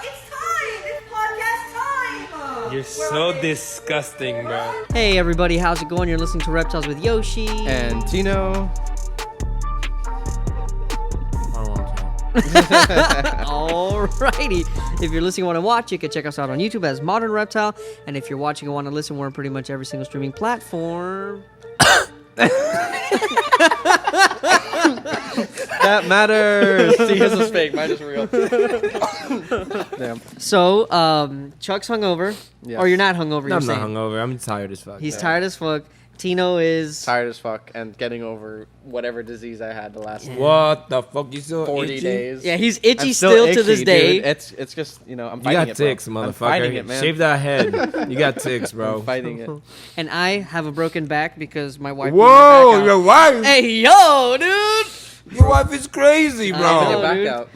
It's time! It's podcast time! You're so disgusting, bro. Hey everybody, how's it going? You're listening to Reptiles with Yoshii And Tino. Alrighty. If you're listening and want to watch, you can check us out on YouTube as Modern Reptile. And if you're watching and want to listen, we're on pretty much every single streaming platform. That matters. See, his was fake. Mine is real. Damn. So, Chuck's hungover. Yes. Or you're not hungover, No, you're I'm not saying. hungover. I'm tired as fuck. He's tired as fuck. Tino is... Tired as fuck and getting over whatever disease I had the last What the fuck? You still 40 itchy? days. Yeah, he's itchy I'm still itchy, to this day. Dude. It's just, I'm You fighting got it, bro. ticks, I'm motherfucker. fighting it, man. Shave that head. You got ticks, bro. I'm fighting it. And I have a broken back because my wife... Whoa, beat my back your out. wife. Hey, yo, dude! Your wife is crazy, I bro. know. Get back dude. out.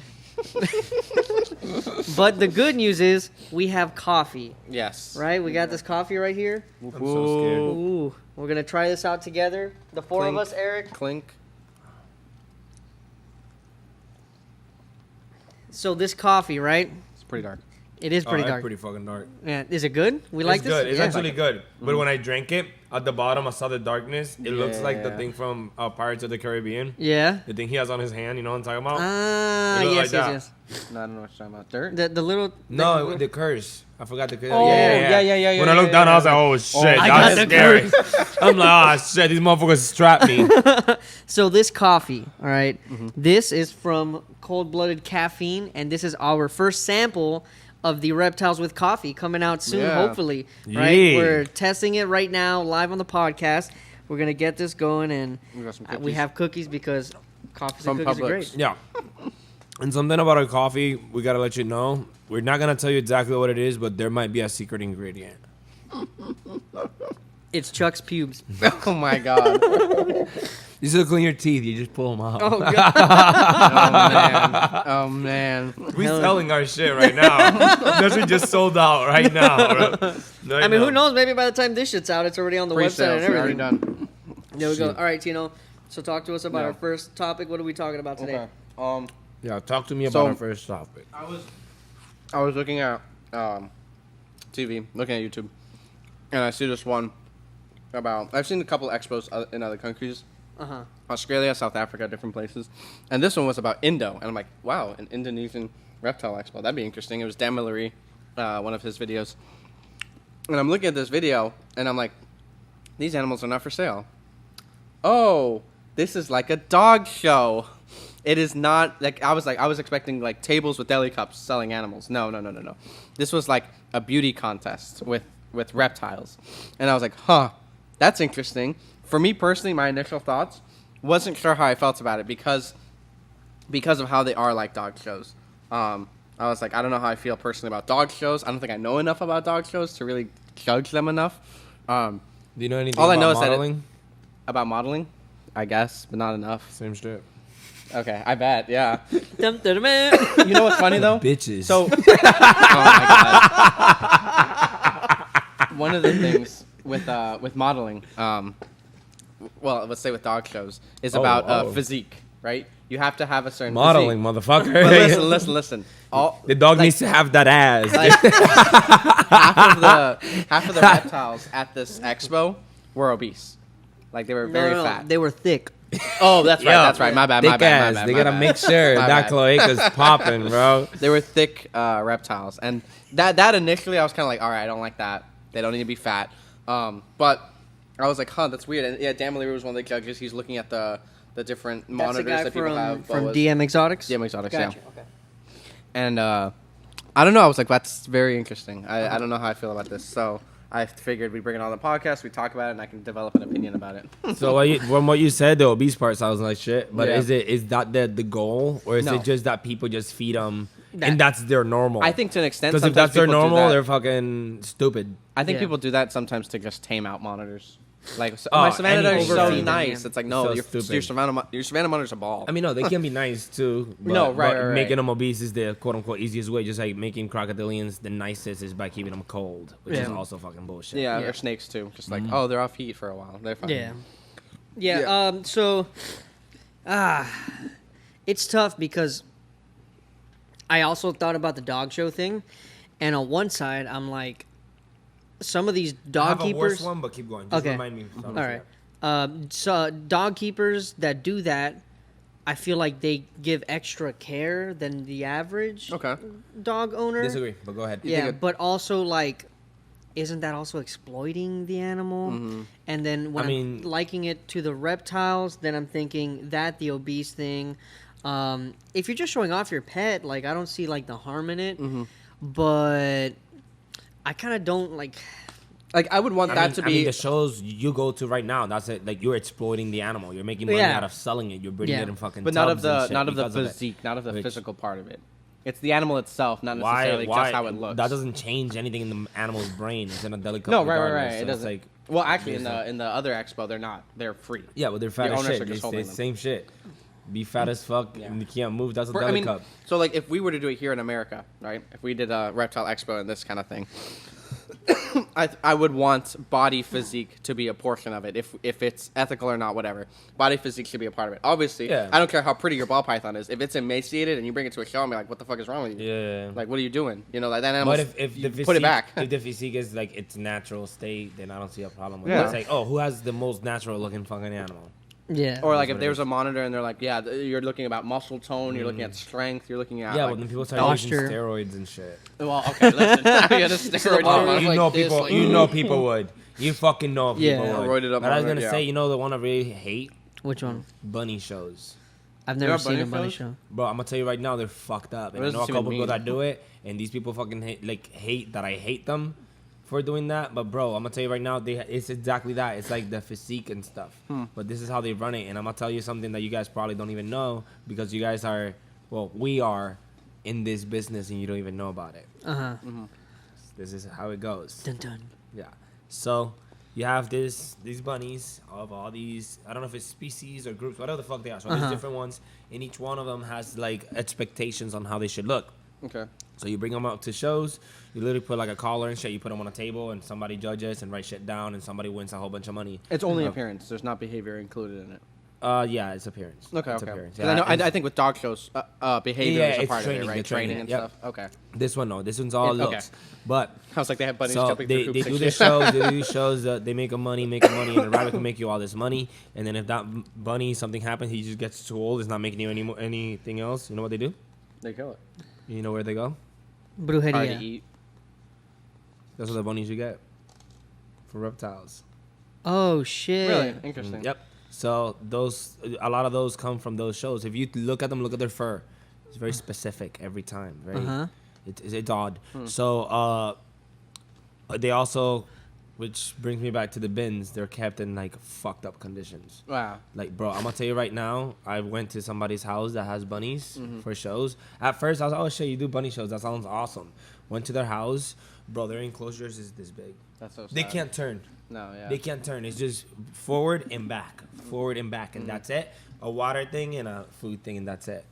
But the good news is we have coffee, Yes. right? We got this coffee right here. I'm so scared. Ooh, we're going to try this out together. The four Clink. of us, Eric. Clink. So this coffee, right? It's pretty dark. It is pretty that's dark. pretty fucking dark. Yeah, is it good? We like It's this? good. It's Yeah. actually good. But when I drank it, at the bottom, I saw the darkness. It looks like the Yeah. thing from Pirates of the Caribbean. Yeah. The thing he has on his hand, you know what I'm talking about? Ah, It look yes, like yes, No, I don't know what you're talking about. Dirt? yes. The little... No, the curse. I forgot the curse. Oh, yeah. When I looked down, I was like, oh, shit. I got That's the scary. I'm like, oh, shit. These motherfuckers strapped me. So this coffee, all right, Mm-hmm. this is from Cold Blooded Caffeine, and this is our first sample of the Reptiles with Coffee coming out soon, Yeah. hopefully. Right? Yeah. We're testing it right now, live on the podcast. We're gonna get this going, and We got some we cookies. have cookies because coffees From and cookies are Publix. great. Yeah. And something about our coffee, we got to let you know. We're not going to tell you exactly what it is, but there might be a secret ingredient. It's Chuck's pubes. Oh, my God. You still clean your teeth. You just pull them out. Oh god. Oh, man. We're selling our shit right now. That's we just sold out right now. Bro. I mean, who knows? Maybe by the time this shit's out, it's already on the website and Pre-sales. We're already everything. done. There we go. Shit. All right, Tino. So talk to us about Yeah. our first topic. What are we talking about today? Okay. Yeah, talk to me about So- our first topic. I was looking at TV, looking at YouTube, and I see this one about. I've seen a couple expos in other countries, Uh-huh. Australia, South Africa, different places, and this one was about Indo, and I'm like, wow, an Indonesian reptile expo. That'd be interesting. It was Dan Mallory, one of his videos, and I'm looking at this video, and I'm like, these animals are not for sale. Oh, this is like a dog show. It is not I was expecting like tables with deli cups selling animals. No. This was like a beauty contest with reptiles. And I was like, huh, that's interesting. For me personally, my initial thoughts, wasn't sure how I felt about it because of how they are like dog shows. I was like, I don't know how I feel personally about dog shows. I don't think I know enough about dog shows to really judge them enough. Do you know anything all I about know is that modeling? About modeling, I guess, but not enough. Same shit. Okay, I bet, yeah. Dum, dum, dum. You know what's funny though? Bitches. So, oh my god. One of the things with modeling, well, let's say with dog shows, is about physique, right? You have to have a certain modeling, physique. motherfucker. But listen. The dog needs to have that ass. Like, half of the reptiles at this expo were obese. Like they were very fat. They were thick. Oh, that's right. Yeah. That's right. My bad. Thick My bad. ass. My bad. They my gotta bad. make sure My that bad. cloaca's popping, bro. They were thick reptiles, and that initially I was kind of like, all right, I don't like that. They don't need to be fat. But I was like, huh, that's weird. And yeah, Dan Mallory was one of the judges. He's looking at the different That's the monitors guy that people have. from boas. DM Exotics? DM Exotics, Gotcha. yeah. Okay. And I don't know. I was like, that's very interesting. I don't know how I feel about this. So I figured we bring it on the podcast, we talk about it, and I can develop an opinion about it. So from what you said, the obese part sounds like shit. But Yeah. is that the goal, or is No. it just that people just feed them and that's their normal? I think to an extent, because if sometimes that's their people do normal, that. they're fucking stupid. I think Yeah. people do that sometimes to just tame out monitors. Like, Oh, my Savannah any is so overfeed them, nice. yeah. It's like, no, So your stupid. Savannah monitor's a ball. I mean, no, they can be nice too. But, No, right, but right. making them obese is the quote unquote easiest way. Just like making crocodilians the nicest is by keeping them cold, which is Yeah. also fucking bullshit. yeah, Yeah. or snakes too. Just like, oh, they're off heat for a while. They're fine. Yeah. Yeah. Yeah. So, it's tough because I also thought about the dog show thing, and on one side, I'm like, some of these I dog have a keepers. worse one, but keep going. Just Okay. remind me. All right. So dog keepers that do that, I feel like they give extra care than the average dog owner. Disagree, but go ahead. Yeah, but also like, isn't that also exploiting the animal? Mm-hmm. And then when I'm liking it to the reptiles, then I'm thinking that the obese thing. If you're just showing off your pet, like I don't see like the harm in it, but I kind of don't like. Like I would want that to be. I mean, the shows you go to right now, that's it. Like you're exploiting the animal. You're making money out of selling it. You're breeding it in fucking. But not of tubs and the shit not of the because of it. physique, not of the physical part of it. It's the animal itself, not necessarily just how it looks. That doesn't change anything in the animal's brain. It's in a delicate. No, right. So it doesn't. like, well, actually, in the other expo, they're not. They're free. yeah, but they're fat The as owners shit. are just They holding say them. same shit. Be fat as fuck and you can't move. That's a I mean, delicate. so like if we were to do it here in America, right? If we did a reptile expo and this kind of thing, I would want body physique to be a portion of it. If it's ethical or not, whatever. Body physique should be a part of it. Obviously, I don't care how pretty your ball python is. If it's emaciated and you bring it to a show, I'm like, what the fuck is wrong with you? Yeah. Like, what are you doing? You know, like that animal. But if the physique, put it back. if the physique is like its natural state, then I don't see a problem with Yeah. it. It's like, oh, who has the most natural looking fucking animal? Yeah. Or like That's if what there's it a monitor and they're like, you're looking about muscle tone, you're looking at strength, you're looking at Yeah, like, but then people start posture. using steroids and shit. well, okay, listen, I got a steroid Oh, monitor. You like know this, people. like- You know people would. You fucking know people Yeah. would. Roided up But I was monitor, gonna say, you know the one I really hate? Which one? Bunny shows. I've There never are seen a bunny bunny shows? show. Bro, I'm gonna tell you right now, they're fucked up. And What I does know a this couple even people mean? that do it, and these people fucking hate that I hate them for doing that. But bro, I'm gonna tell you right now, it's exactly that. It's like the physique and stuff. But this is how they run it, and I'm gonna tell you something that you guys probably don't even know because you guys are, well, we are in this business and you don't even know about it. This is how it goes. Dun dun. Yeah. So you have these bunnies of all these, I don't know if it's species or groups, whatever the fuck they are. So there's different ones, and each one of them has like expectations on how they should look. Okay. So you bring them out to shows, you literally put like a collar and shit, you put them on a table, and somebody judges and write shit down, and somebody wins a whole bunch of money. It's only appearance. There's not behavior included in it. Yeah, it's appearance. Okay, It's okay. appearance. 'Cause Yeah, I think with dog shows, behavior Yeah, is a it's part training, of it, the right? Training and yep. stuff. Okay. This one, no. This one's all Okay. looks. But I was like, they have bunnies so jumping they through do hoops. this shows. They do these shows that they make a money, and the rabbit can make you all this money. And then if that bunny something happens, he just gets too old. It's not making you anything else. You know what they do? They kill it. You know where they go? Hard to Brujeria. eat. That's what the bunnies you get for reptiles. Oh shit. Really interesting. Yep. So a lot of those come from those shows. If you look at them, look at their fur. It's very specific every time. Very. It's odd. So they also, which brings me back to the bins. They're kept in like fucked up conditions. Wow. Like, bro, I'm gonna tell you right now. I went to somebody's house that has bunnies for shows. At first, I was like, "Oh shit, you do bunny shows? That sounds awesome." Went to their house, bro. Their enclosures is this big. That's so sad. They can't turn. No, yeah. They can't turn. It's just forward and back, and that's it. A water thing and a food thing, and that's it.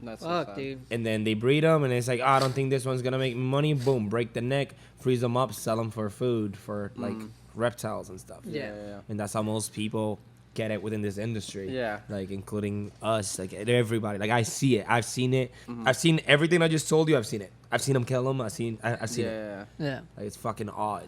That's so Fuck, sad. dude. And then they breed them, and it's like, oh, I don't think this one's gonna make money. Boom, break the neck, freeze them up, sell them for food for like reptiles and stuff. Yeah. And that's how most people get it within this industry. Yeah. Like including us, like everybody. Like I see it. I've seen it. I've seen everything I just told you. I've seen it. I've seen them kill them. I've seen it. Yeah. Yeah. Like it's fucking odd.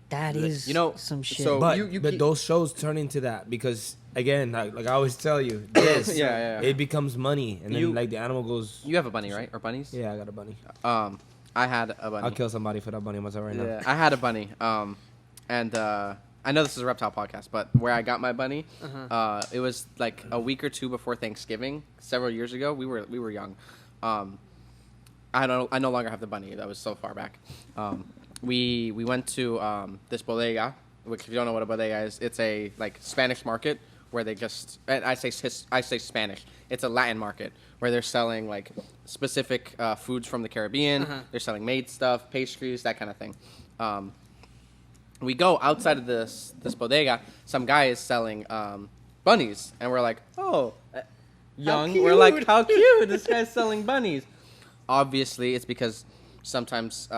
That is You know, some shit. so- But you but keep- those shows turn into that because again, like I always tell you, this Yeah. it becomes money, and then You- like the animal goes. You have a bunny, right? Or bunnies? Yeah, I got a bunny. I had a bunny. I'll kill somebody for that bunny myself right now. Yeah, I had a bunny. And I know this is a reptile podcast, but where I got my bunny, it was like a week or two before Thanksgiving, several years ago. We were young. I no longer have the bunny. That was so far back. We went to this bodega, which if you don't know what a bodega is, it's a like Spanish market where they just and I say Spanish. It's a Latin market where they're selling like specific foods from the Caribbean. They're selling made stuff, pastries, that kind of thing. We go outside of this bodega. Some guy is selling bunnies, and we're like, oh, young. We're like, how cute! This guy's selling bunnies. Obviously, it's because sometimes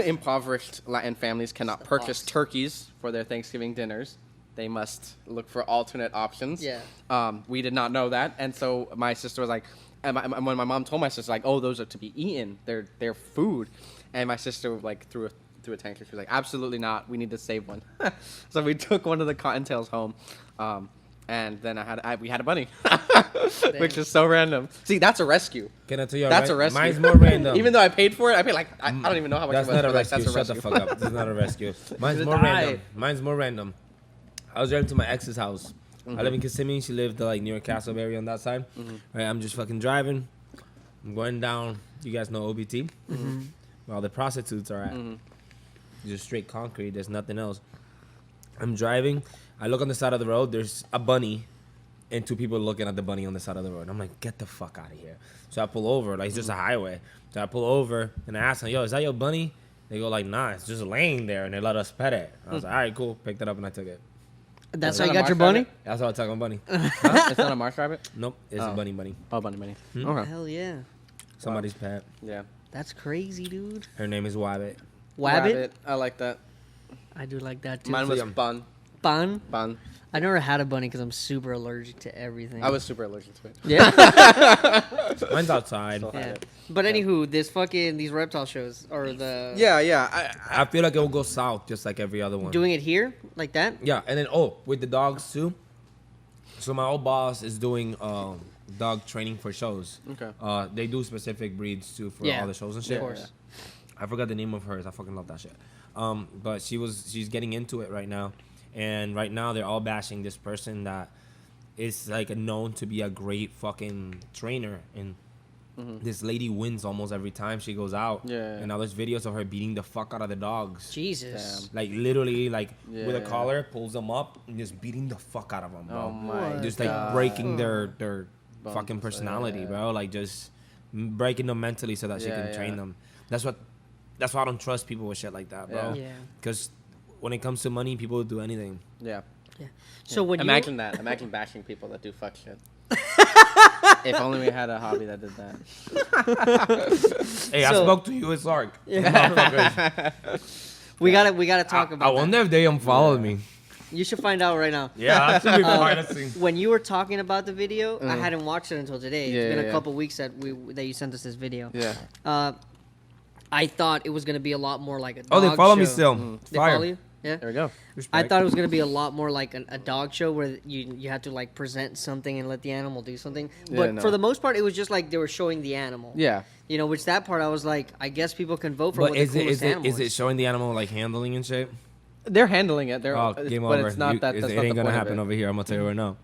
impoverished Latin families cannot purchase turkeys for their Thanksgiving dinners. They must look for alternate options. Yeah. We did not know that, and so my sister was like, And when my mom told my sister, like, oh, those are to be eaten, they're food, and my sister like threw a tantrum. She was like, absolutely not. We need to save one. So we took one of the cottontails home, and then we had a bunny, which is so random. See, that's a rescue. Can I tell you? That's a rescue. Mine's more random. Even though I paid for it, I paid like I don't even know how much. That's it was, not a but, like, rescue. that's a Shut rescue. the fuck up. This is not a rescue. Mine's Should've more died. random. Mine's more random. I was driving to my ex's house. I live in Kissimmee. She lived like near Castle area on that side. Right, I'm just fucking driving. I'm going down. You guys know OBT? Where all the prostitutes are at. Just straight concrete. There's nothing else. I'm driving. I look on the side of the road. There's a bunny and two people looking at the bunny on the side of the road. I'm like, get the fuck out of here. So I pull over. Like, it's just a highway. So I pull over and I ask them, yo, is that your bunny? They go like, nah, it's just laying there. And they let us pet it. I was like, all right, cool. Picked it up and I took it. That's Is how that you a got your marsh bunny? rabbit? That's how I took my bunny. It's not a marsh rabbit. Nope, it's a bunny. Oh, bunny. Oh, hell yeah. Somebody's pet. Yeah. That's crazy, dude. Her name is Wabbit. Wabbit? I like that. I do like that too. Mine was Yeah. Bun. Bun? I never had a bunny because I'm super allergic to everything. I was super allergic to it. Yeah. Mine's outside. So- Yeah. But anywho, these reptile shows or the Yeah. I feel like it will go south just like every other one. doing it here like that. Yeah, and then with the dogs too. So my old boss is doing dog training for shows. Okay. They do specific breeds too for Yeah, all the shows and Of shit. course. I forgot the name of hers. I fucking love that shit. But she's getting into it right now, and right now they're all bashing this person that is like known to be a great fucking trainer, and this lady wins almost every time she goes out. Yeah. And now there's videos of her beating the fuck out of the dogs. Jesus. Like literally, like with a Yeah. collar, pulls them up and just beating the fuck out of them, bro. Oh my Just God. like breaking their Bones, fucking personality, yeah. bro. Like just breaking them mentally so that she Yeah, can train yeah. them. That's why I don't trust people with shit like that, bro. Yeah. Because when it comes to money, people will do anything. Yeah. Yeah. So when Imagine that. Imagine bashing people that do fuck shit. If only we had a hobby that did that. Hey, I So- spoke to you at Sark. Motherfuckers. we gotta talk I about wonder if they unfollowed me. that. You should find out right now. Yeah, that should be promising. When you were talking about the video, I hadn't watched it until today. Yeah, It's been yeah. a couple weeks that you sent us this video. Yeah. I thought it was gonna be a lot more like a dog Oh, they follow me show. still. They Fire. follow you? Yeah. There we go. I thought it was gonna be a lot more like a dog show where you had to like present something and let the animal do something. Yeah, But no. for the most part, it was just like they were showing the animal. Yeah. You know, which that part I was like, I guess people can vote for But what the coolest animal is it showing the animal like handling and shit? They're handling it. They're Oh, but game over. it's not that. That's it not ain't the gonna point happen of it. over here. I'm gonna tell you right now.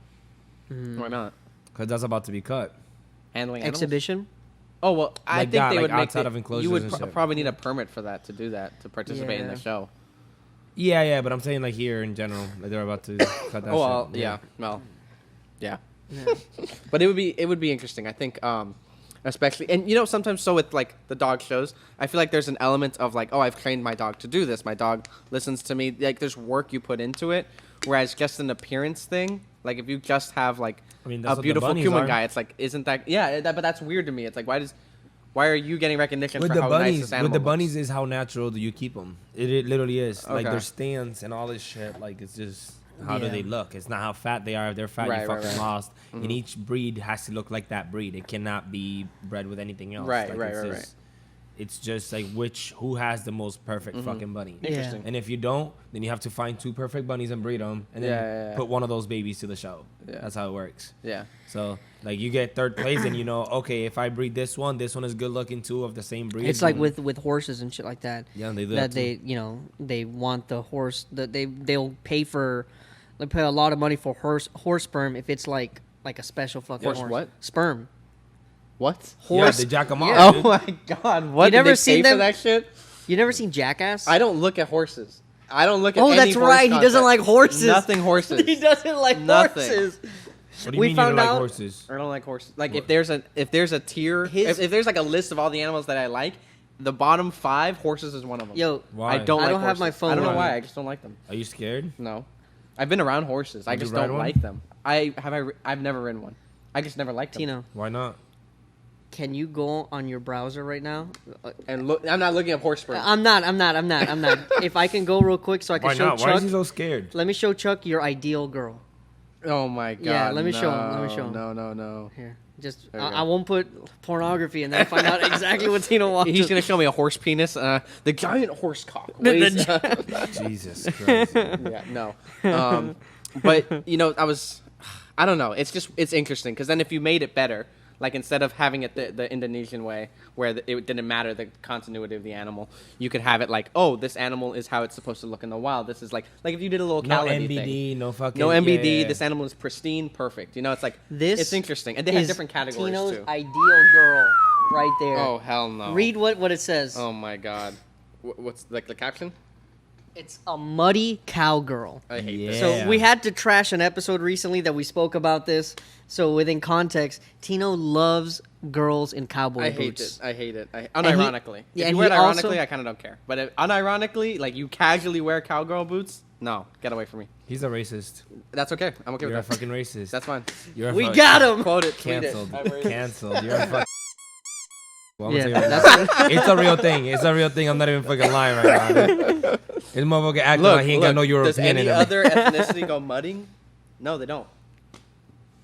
Why not? Cause that's about to be cut. Handling animals? exhibition. Oh well, I Like think that, they like would make outside it- of enclosures You would and shit. probably need a permit for that to do that to participate in Yeah. the show. Yeah, but I'm saying like here in general, like they're about to cut that. Oh well, shit. yeah. Well, yeah. Yeah. But it would be interesting. I think, especially, and you know, sometimes so with like the dog shows, I feel like there's an element of like, oh, I've trained my dog to do this. My dog listens to me. Like there's work you put into it. Whereas just an appearance thing, like if you just have like I mean, that's a what the beautiful bunnies human are. guy, it's like, isn't that but that's weird to me. It's like why are you getting recognition With for the how nice bunnies, this animal with the looks? bunnies is how natural do you keep them? It literally is. Like Okay. their stance and all this shit. Like it's just how do Yeah. they look? It's not how fat they are. If they're fat, Right, you right, fucking right. lost. And each breed has to look like that breed. It cannot be bred with anything else. Right, like, right, it's right, just, It's just like who has the most perfect fucking bunny. Interesting. And if you don't, then you have to find two perfect bunnies and breed them, and then Yeah. put one of those babies to the show. Yeah. That's how it works. Yeah. So like you get third place, and you know, okay, if I breed this one is good looking too of the same breed. It's like then- with horses and shit like that. Yeah, they do that that they they want the horse that they'll pay a lot of money for horse sperm if it's like a special fucking Horse horse. what? Sperm. What? Horse. Yeah, they jack them off. Yeah. Oh my god! What? You never Did they seen pay them? for that shit? You never seen Jackass? I don't look at horses. I don't look at. Oh, any that's horse right. He doesn't content. like horses. Nothing horses. he doesn't like Nothing. horses. What do you We mean found you don't out- like horses? I don't like horses. Like if there's a tier, His- if there's like a list of all the animals that I like, the bottom 5, horses is one of them. Yo, Why? I don't. I like don't have my horses. phone I don't know on. why. I just don't like them. Are you scared? No, I've been around horses. I Would you just ride don't one? like them. I've never ridden one. I just never liked them. Tino, Why not? can you go on your browser right now? And look, I'm not looking at horse sperm. I'm not. If I can go real quick so I can Why show not? Why Chuck. is he so scared? Let me show Chuck your ideal girl. Oh my god. Yeah, let me show him, let me show him. No. Here, Just There you go. I won't put pornography and then find out exactly what Tino watches. He's gonna show me a horse penis. The giant horse cock. The weighs- Jesus Christ. yeah, no. But I don't know. It's interesting because then if you made it better, like instead of having it the Indonesian way where it didn't matter the continuity of the animal, you could have it like, oh, this animal is how it's supposed to look in the wild. This is like if you did a No locality MBD, thing. no fucking. No MBD. yeah. This animal is pristine, perfect. It's like This it's interesting, and they have is different categories Tino's too. ideal girl, right there. Oh hell no! Read what it says. Oh my god, what's like the caption? It's a muddy cowgirl. I hate Yeah. this. So we had to trash an episode recently that we spoke about this. So within context, Tino loves girls in cowboy I hate boots. it. I hate it. he- Unironically. yeah, If and you wear it he also- ironically, I kind of don't care. But unironically, like you casually wear cowgirl boots, no, get away from me. He's a racist. That's okay. I'm okay You're a with that. fucking racist. That's fine. You're a We fuck- got him. Quote it. Tweet Canceled. it. I'm racist. Canceled. You're a fuck. Well, I'm Yeah, gonna tell you right now. It's a real thing. It's a real thing. I'm not even fucking lying right now. This motherfucker acting like he ain't got no does European any in him. other ethnicity go mudding? No, they don't.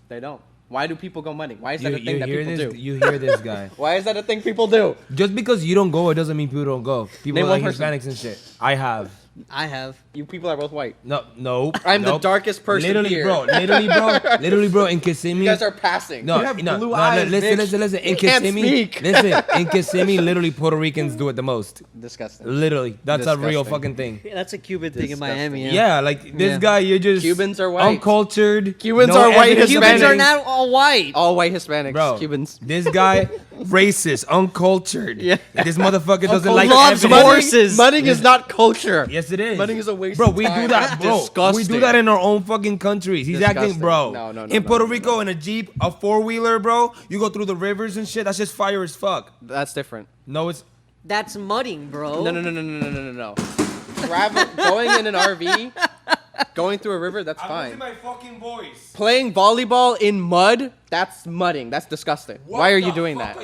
They don't. Why do people go mudding? Why is that a thing that hear people this? do? You hear this guy? Why is that a thing people do? Just because you don't go, it doesn't mean people don't go. People Name like one person. Hispanics and shit. I have. I have. You people are both white. No. I'm the nope. darkest person literally, here. Literally, bro. In Kissimmee. You guys are passing. No, you have no, blue no, eyes, listen. bitch. In You can't Kissimmee, speak. listen. In Kissimmee, literally Puerto Ricans do it the most. Disgusting. Literally, that's a real Disgusting. fucking thing. Yeah, that's a Cuban thing in Disgusting. Miami. Yeah, like this Yeah. guy, you're just Cubans are white. uncultured. Cubans are white evidence Cubans are Hispanics. not all white. All white Hispanics. Bro, Cubans. this guy, racist, uncultured. Yeah. This motherfucker doesn't like Loves evidence. horses. Mudding is not culture. Yes, it is. Mudding is a waste Bro, of we time. do that, That's bro. disgusting. We do that in our own fucking countries. He's acting, Disgusting. bro. No, in Puerto Rico, in a Jeep, a 4-wheeler, bro, you go through the rivers and shit. That's just fire as fuck. That's different. No, it's That's mudding, bro. No. Travel, going in an RV, going through a river, that's fine. my fucking voice. Playing volleyball in mud, that's mudding. That's disgusting. Why are you doing that?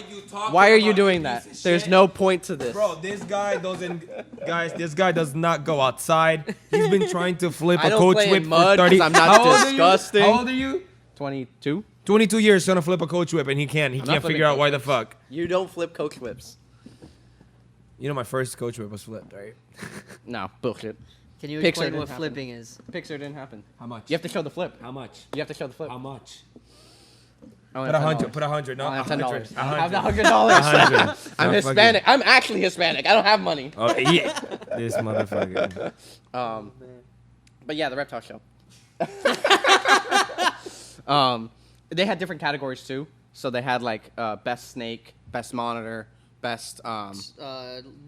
Why are you doing that? There's no point to this. Bro, this guy doesn't. Guys, this guy does not go outside. He's been trying to flip I a don't coach play in whip mud for 30. 'cause I'm not How old are you? disgusting. How old are you? 22? 22 years trying to flip a coach whip and he can't. He not can't flipping figure out coach why the whips. fuck. You don't flip coach whips. You know, my first coach whip was flipped, right? No, bullshit. Can you Pixar explain didn't what happen. flipping is? Pixar didn't happen. How much? You have to show the flip. How much? You have to show the flip. How much? I only Put have $100. $10. Put $100. No, I only have $10. $100. I have the $100. $100. I'm No, Hispanic. I'm actually Hispanic. I don't have money. Oh, yeah. This motherfucker. But yeah, the reptile show. They had different categories too. So they had like best snake, best monitor, best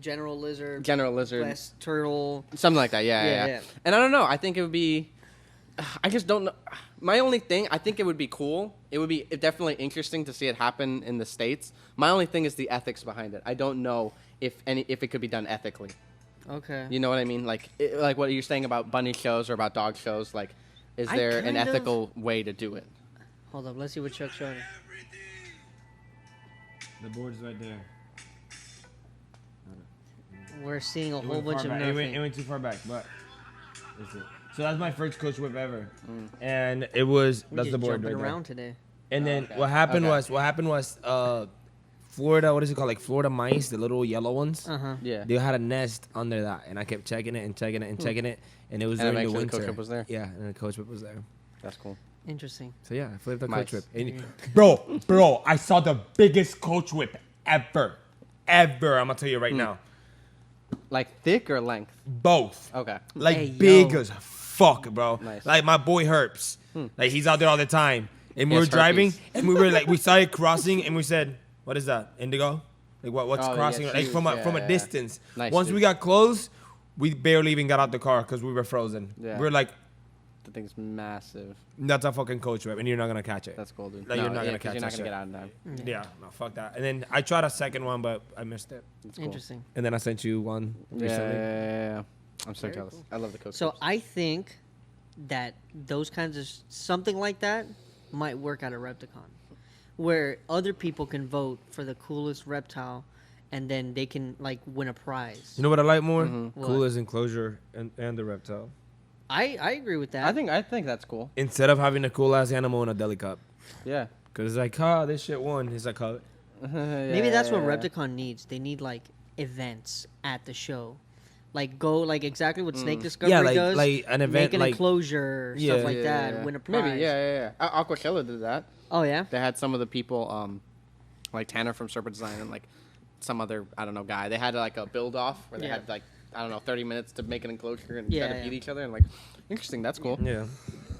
General lizard, general lizard, best turtle. something like that. Yeah. Yeah. And I don't know. I think it would be. I just don't know. My only thing, I think it would be cool. It would be definitely interesting to see it happen in the States. My only thing is the ethics behind it. I don't know if it could be done ethically. Okay. You know what I mean? Like what you're saying about bunny shows or about dog shows. Like, is I there an kind of- ethical way to do it? Hold up. Let's see what Chuck's showing. The board's right there. We're seeing a It whole went bunch far of back. nothing. It went too far back, but that's it. So that's my first coach whip ever, and it was We're that's just the board jumping right there. around today. And then Okay. what happened Okay. was Florida, what is it called, like Florida mice, the little yellow ones. Uh-huh. Yeah. They had a nest under that, and I kept checking it and checking it and checking it, and it was And during the eventually winter. coach whip was there? Yeah, and the coach whip was there. That's cool. Interesting. So yeah, I flipped the Mice. coach whip. And bro, I saw the biggest coach whip ever. I'm gonna tell you right now. Like thick or length? Both. Okay. Like Hey, big yo. as fuck, bro. Nice. Like my boy Herps. Like he's out there all the time. And we Yes, were driving herpes. and we were like we started crossing and we said, what is that? Indigo? Like what's Oh, yeah, crossing? Like huge. from a Yeah. distance. Nice, Once dude. we got close, we barely even got out the car because we were frozen. Yeah. We were like, The thing's massive. that's a fucking coach whip and you're not gonna catch it. That's cool, dude. Like, you're not yeah, gonna 'cause catch you're not that gonna shit. get out in time. Yeah, no, fuck that. And then I tried a second one, but I missed it. That's cool. Interesting. And then I sent you one Yeah, recently. yeah. I'm so Very jealous. cool. I love the coach. So whips. I think that those kinds of something like that might work at a Repticon, where other people can vote for the coolest reptile, and then they can like win a prize. You know what I like more? What? Coolest enclosure and the reptile. I agree with that. I think that's cool. Instead of having a cool ass animal in a deli cup. Yeah. Because it's like, this shit won. It's like, Maybe that's what Repticon needs. They need like events at the show. Like go like exactly what Snake Discovery does. like an event, make an like enclosure, stuff like that. Win a prize. Maybe, yeah. Aqua Killer did that. Oh yeah. They had some of the people, like Tanner from Serpent Design and like some other guy. They had like a build off where they had like 30 minutes to make an enclosure and try to beat each other and like interesting. That's cool. Yeah.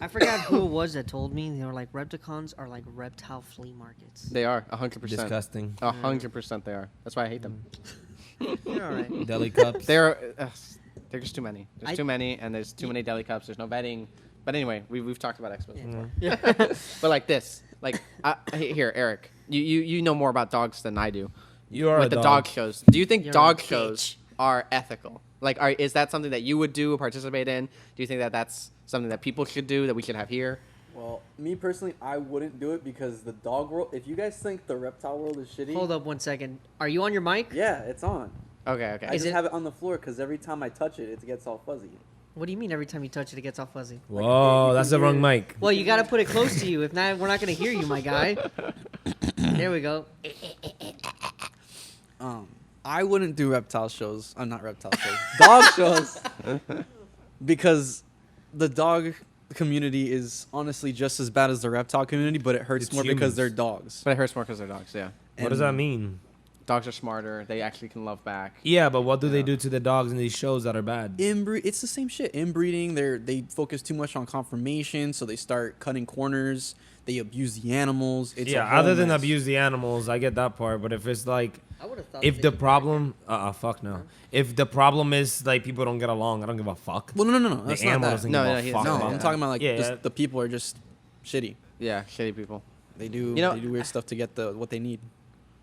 I forgot who it was that told me. They were like, Repticons are like reptile flea markets. They are 100%. Disgusting. 100% they are. That's why I hate them. You're all right. Deli cups. They're just too many. There's too many, and there's too many deli cups. There's no vetting. But anyway, we've talked about expos before. Yeah. But like this, like here, Eric, you know more about dogs than I do. You are with a the dog. dog shows. Do you think You're dog a shows are ethical? Like, is that something that you would do or participate in? Do you think that that's something that people should do, that we should have here? Well, me personally, I wouldn't do it because the dog world. If you guys think the reptile world is shitty, Hold up 1 second. Are you on your mic? Yeah, it's on. Okay. I just have it on the floor because every time I touch it, it gets all fuzzy. What do you mean every time you touch it, it gets all fuzzy? Whoa, that's the wrong mic. Well, you got to put it close to you. If not, we're not going to hear you, my guy. There we go. I wouldn't do reptile shows. Not reptile shows. Dog shows. Because the dog community is honestly just as bad as the reptile community, but it hurts It's more humans. because they're dogs. But it hurts more because they're dogs, yeah. What does that mean? Dogs are smarter. They actually can love back. Yeah, but what do they do to the dogs in these shows that are bad? It's the same shit. Inbreeding, they focus too much on conformation, so they start cutting corners. They abuse the animals. It's a whole other than mess. abuse the animals, I get that part. But if it's like, I would have thought if the problem, fuck no. If the problem is like people don't get along, I don't give a fuck. Well, no. That's The not animal that. doesn't No, give no, a he fuck. doesn't. No, about I'm that. talking about like Yeah. just the people are just shitty. Yeah, shitty people. They do You know- they do weird stuff to get what they need.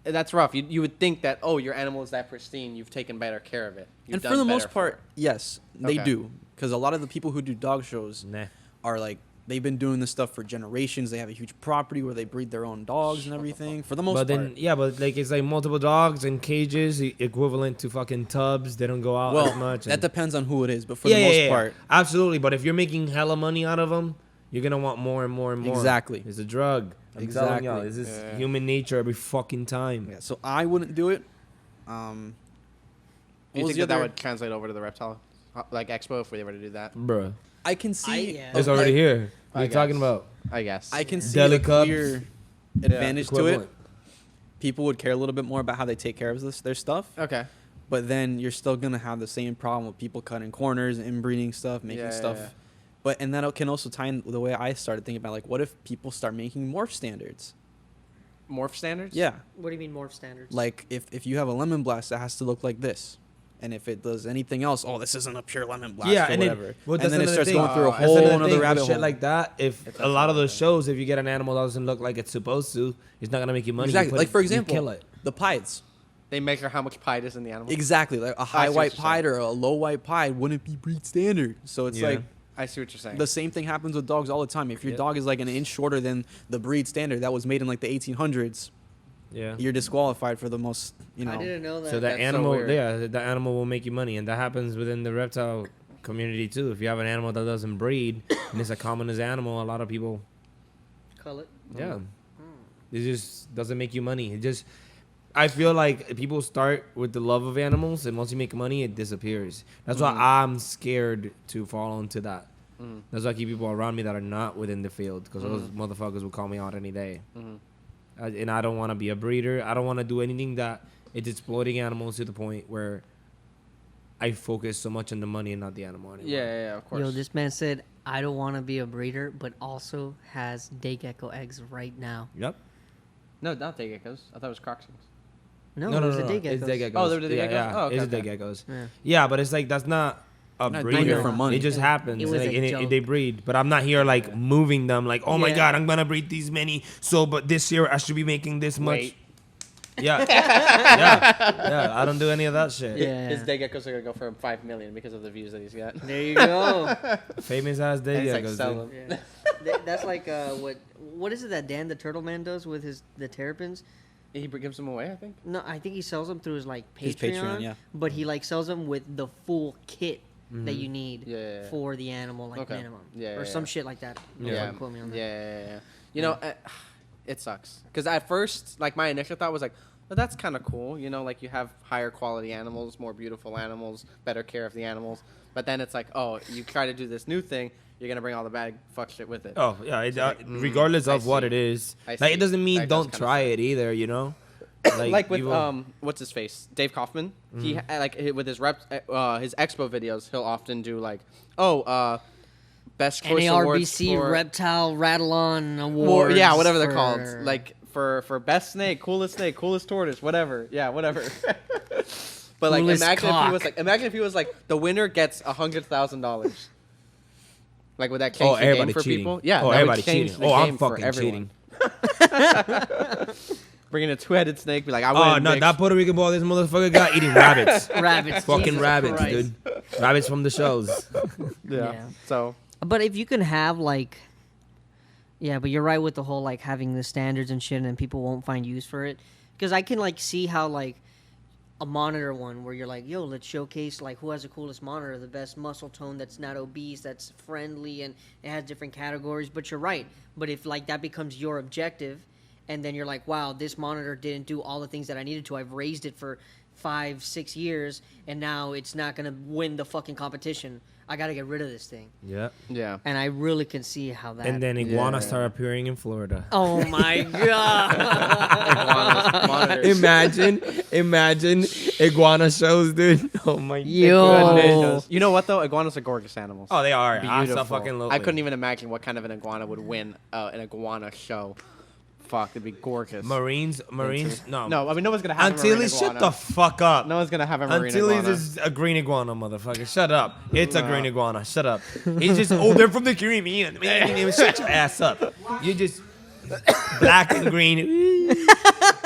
That's rough. You would think that, your animal is that pristine, you've taken better care of it. You've And done for the better most part, yes, they Okay. do. Because a lot of the people who do dog shows Nah. are like, they've been doing this stuff for generations. They have a huge property where they breed their own dogs and everything. For the most But part. then, but like it's like multiple dogs in cages, equivalent to fucking tubs. They don't go out as Well, much. that and- depends on who it is. But for the most part, absolutely. But if you're making hella money out of them, you're gonna want more and more and more. Exactly. It's a drug. I'm telling y'all, Exactly. this is Yeah. human nature every fucking time. yeah, so I wouldn't do it. Do What you was think the that other- would translate over to the reptile, like expo, if we were to do that? Bruh. I can see. yeah. It's already here. What are I you talking guess. about? I guess. I can see Deli a cups. clear advantage to it. Equivalent. People would care a little bit more about how they take care of their stuff. Okay. But then you're still gonna have the same problem with people cutting corners, inbreeding stuff, making stuff. Yeah. But and that can also tie in the way I started thinking about like, what if people start making morph standards? Morph standards? Yeah, What do you mean morph standards? like if you have a lemon blast, that has to look like this. And if it does anything else, this isn't a pure lemon blast or and whatever. Then, well, and that's then it another starts thing. going through a That's whole another another thing rabbit with hole. shit like that. If a lot of those shows, if you get an animal that doesn't look like it's supposed to, it's not gonna make you money. You Exactly. put Like it- for you example, kill it. the pieds. They measure how much pride is in the animal? Exactly. Like a high see what white you're saying. pied or a low white pied wouldn't be breed standard. So it's Yeah. like I see what you're saying. the same thing happens with dogs all the time. If your Yep. dog is like an inch shorter than the breed standard that was made in like the 1800s, Yeah. you're disqualified for the most, I didn't know that. So the That's so animal, weird. the animal will make you money, and that happens within the reptile community too. If you have an animal that doesn't breed and it's a common as animal, a lot of people, Call it. yeah, it just doesn't make you money. It just, I feel like people start with the love of animals, and once you make money, it disappears. That's why I'm scared to fall into that. That's why I keep people around me that are not within the field, because those motherfuckers will call me out any day. And I don't want to be a breeder. I don't want to do anything that it's exploiting animals to the point where I focus so much on the money and not the animal anymore. yeah, of course. Yo, this man said, I don't want to be a breeder, but also has day gecko eggs right now. Yep. No, not day geckos. I thought it was crocsings. No, it was a day gecko. It's day geckos. Oh, they're the day yeah, geckos? Yeah, Oh, okay, it's okay. day geckos. Yeah. Yeah, but it's like that's not a Not breeder. doing it for money. It just happens. It was like, a and joke. they breed. But I'm not here like moving them like, oh my Yeah. god, I'm gonna breed these many. So, but this year I should be making this much. Wait. Yeah. yeah. I don't do any of that shit. Yeah. His day geckos are going to go for $5 million because of the views that he's got. There you go. Famous ass day And he's like, geckos. sell dude. them. Yeah. That's like what is it that Dan the Turtle Man does with the terrapins? He gives them away, I think. No, I think he sells them through his like Patreon. His Patreon, yeah. But he like sells them with the full kit that you need Yeah. for the animal, like Okay. minimum, Yeah, or yeah, some yeah. shit like that. Yeah. Don't quote me on that. Yeah. You know, it sucks. Because at first, like, my initial thought was like, well, that's kind of cool. You know, like, you have higher quality animals, more beautiful animals, better care of the animals. But then it's like, oh, you try to do this new thing, you're going to bring all the bad fuck shit with it. Oh, yeah. So Regardless of what it is. Like, it doesn't mean That does don't kinda try suck. it either, you know? Like with, you will- what's his face? Dave Kaufman. He, like, with his his expo videos, he'll often do, like, best choice awards NARBC for... Rattle Or, Awards. yeah, whatever they're for- called. Like, for best snake, coolest tortoise, whatever. Yeah, whatever. But like, Coolest imagine if he was like the winner gets $100,000. Like, would that change Oh, the game everybody for cheating. people? Yeah, Oh, that would everybody change cheating. the Oh, I'm game for fucking everyone. cheating. Bringing a two-headed snake, be like, I win. Oh, no, bitch. that Puerto Rican boy, this motherfucker got eating rabbits. Rabbits. Fucking Jesus rabbits, Christ. dude. Rabbits from the shows. Yeah. So But if you can have like, yeah, but you're right with the whole like having the standards and shit, and people won't find use for it. Because I can like see how like a monitor one where you're like, yo, let's showcase like who has the coolest monitor, the best muscle tone that's not obese, that's friendly, and it has different categories. But you're right. But if like that becomes your objective, and then you're like, wow, this monitor didn't do all the things that I needed to. I've raised it for 5-6 years, and now it's not gonna win the fucking competition. I gotta get rid of this thing. Yeah. yeah. And I really can see how that. And then iguanas Yeah. start appearing in Florida. Oh my god! Monitors. Imagine iguana shows, dude. Oh my Yo. goodness. You know what though? Iguanas are gorgeous animals. Oh, they are. Beautiful. Fucking I couldn't even imagine what kind of an iguana would win an iguana show. Fuck, it'd be gorgeous. Marines. No. No, I mean no one's gonna have a marine Antilles, shut iguana. the fuck up. No one's gonna have a marine Antilles iguana. is a green iguana, motherfucker. Shut up. It's a No. green iguana. Shut up. He's just, oh, they're from the Caribbean. Man, shut your ass up. You just black and green.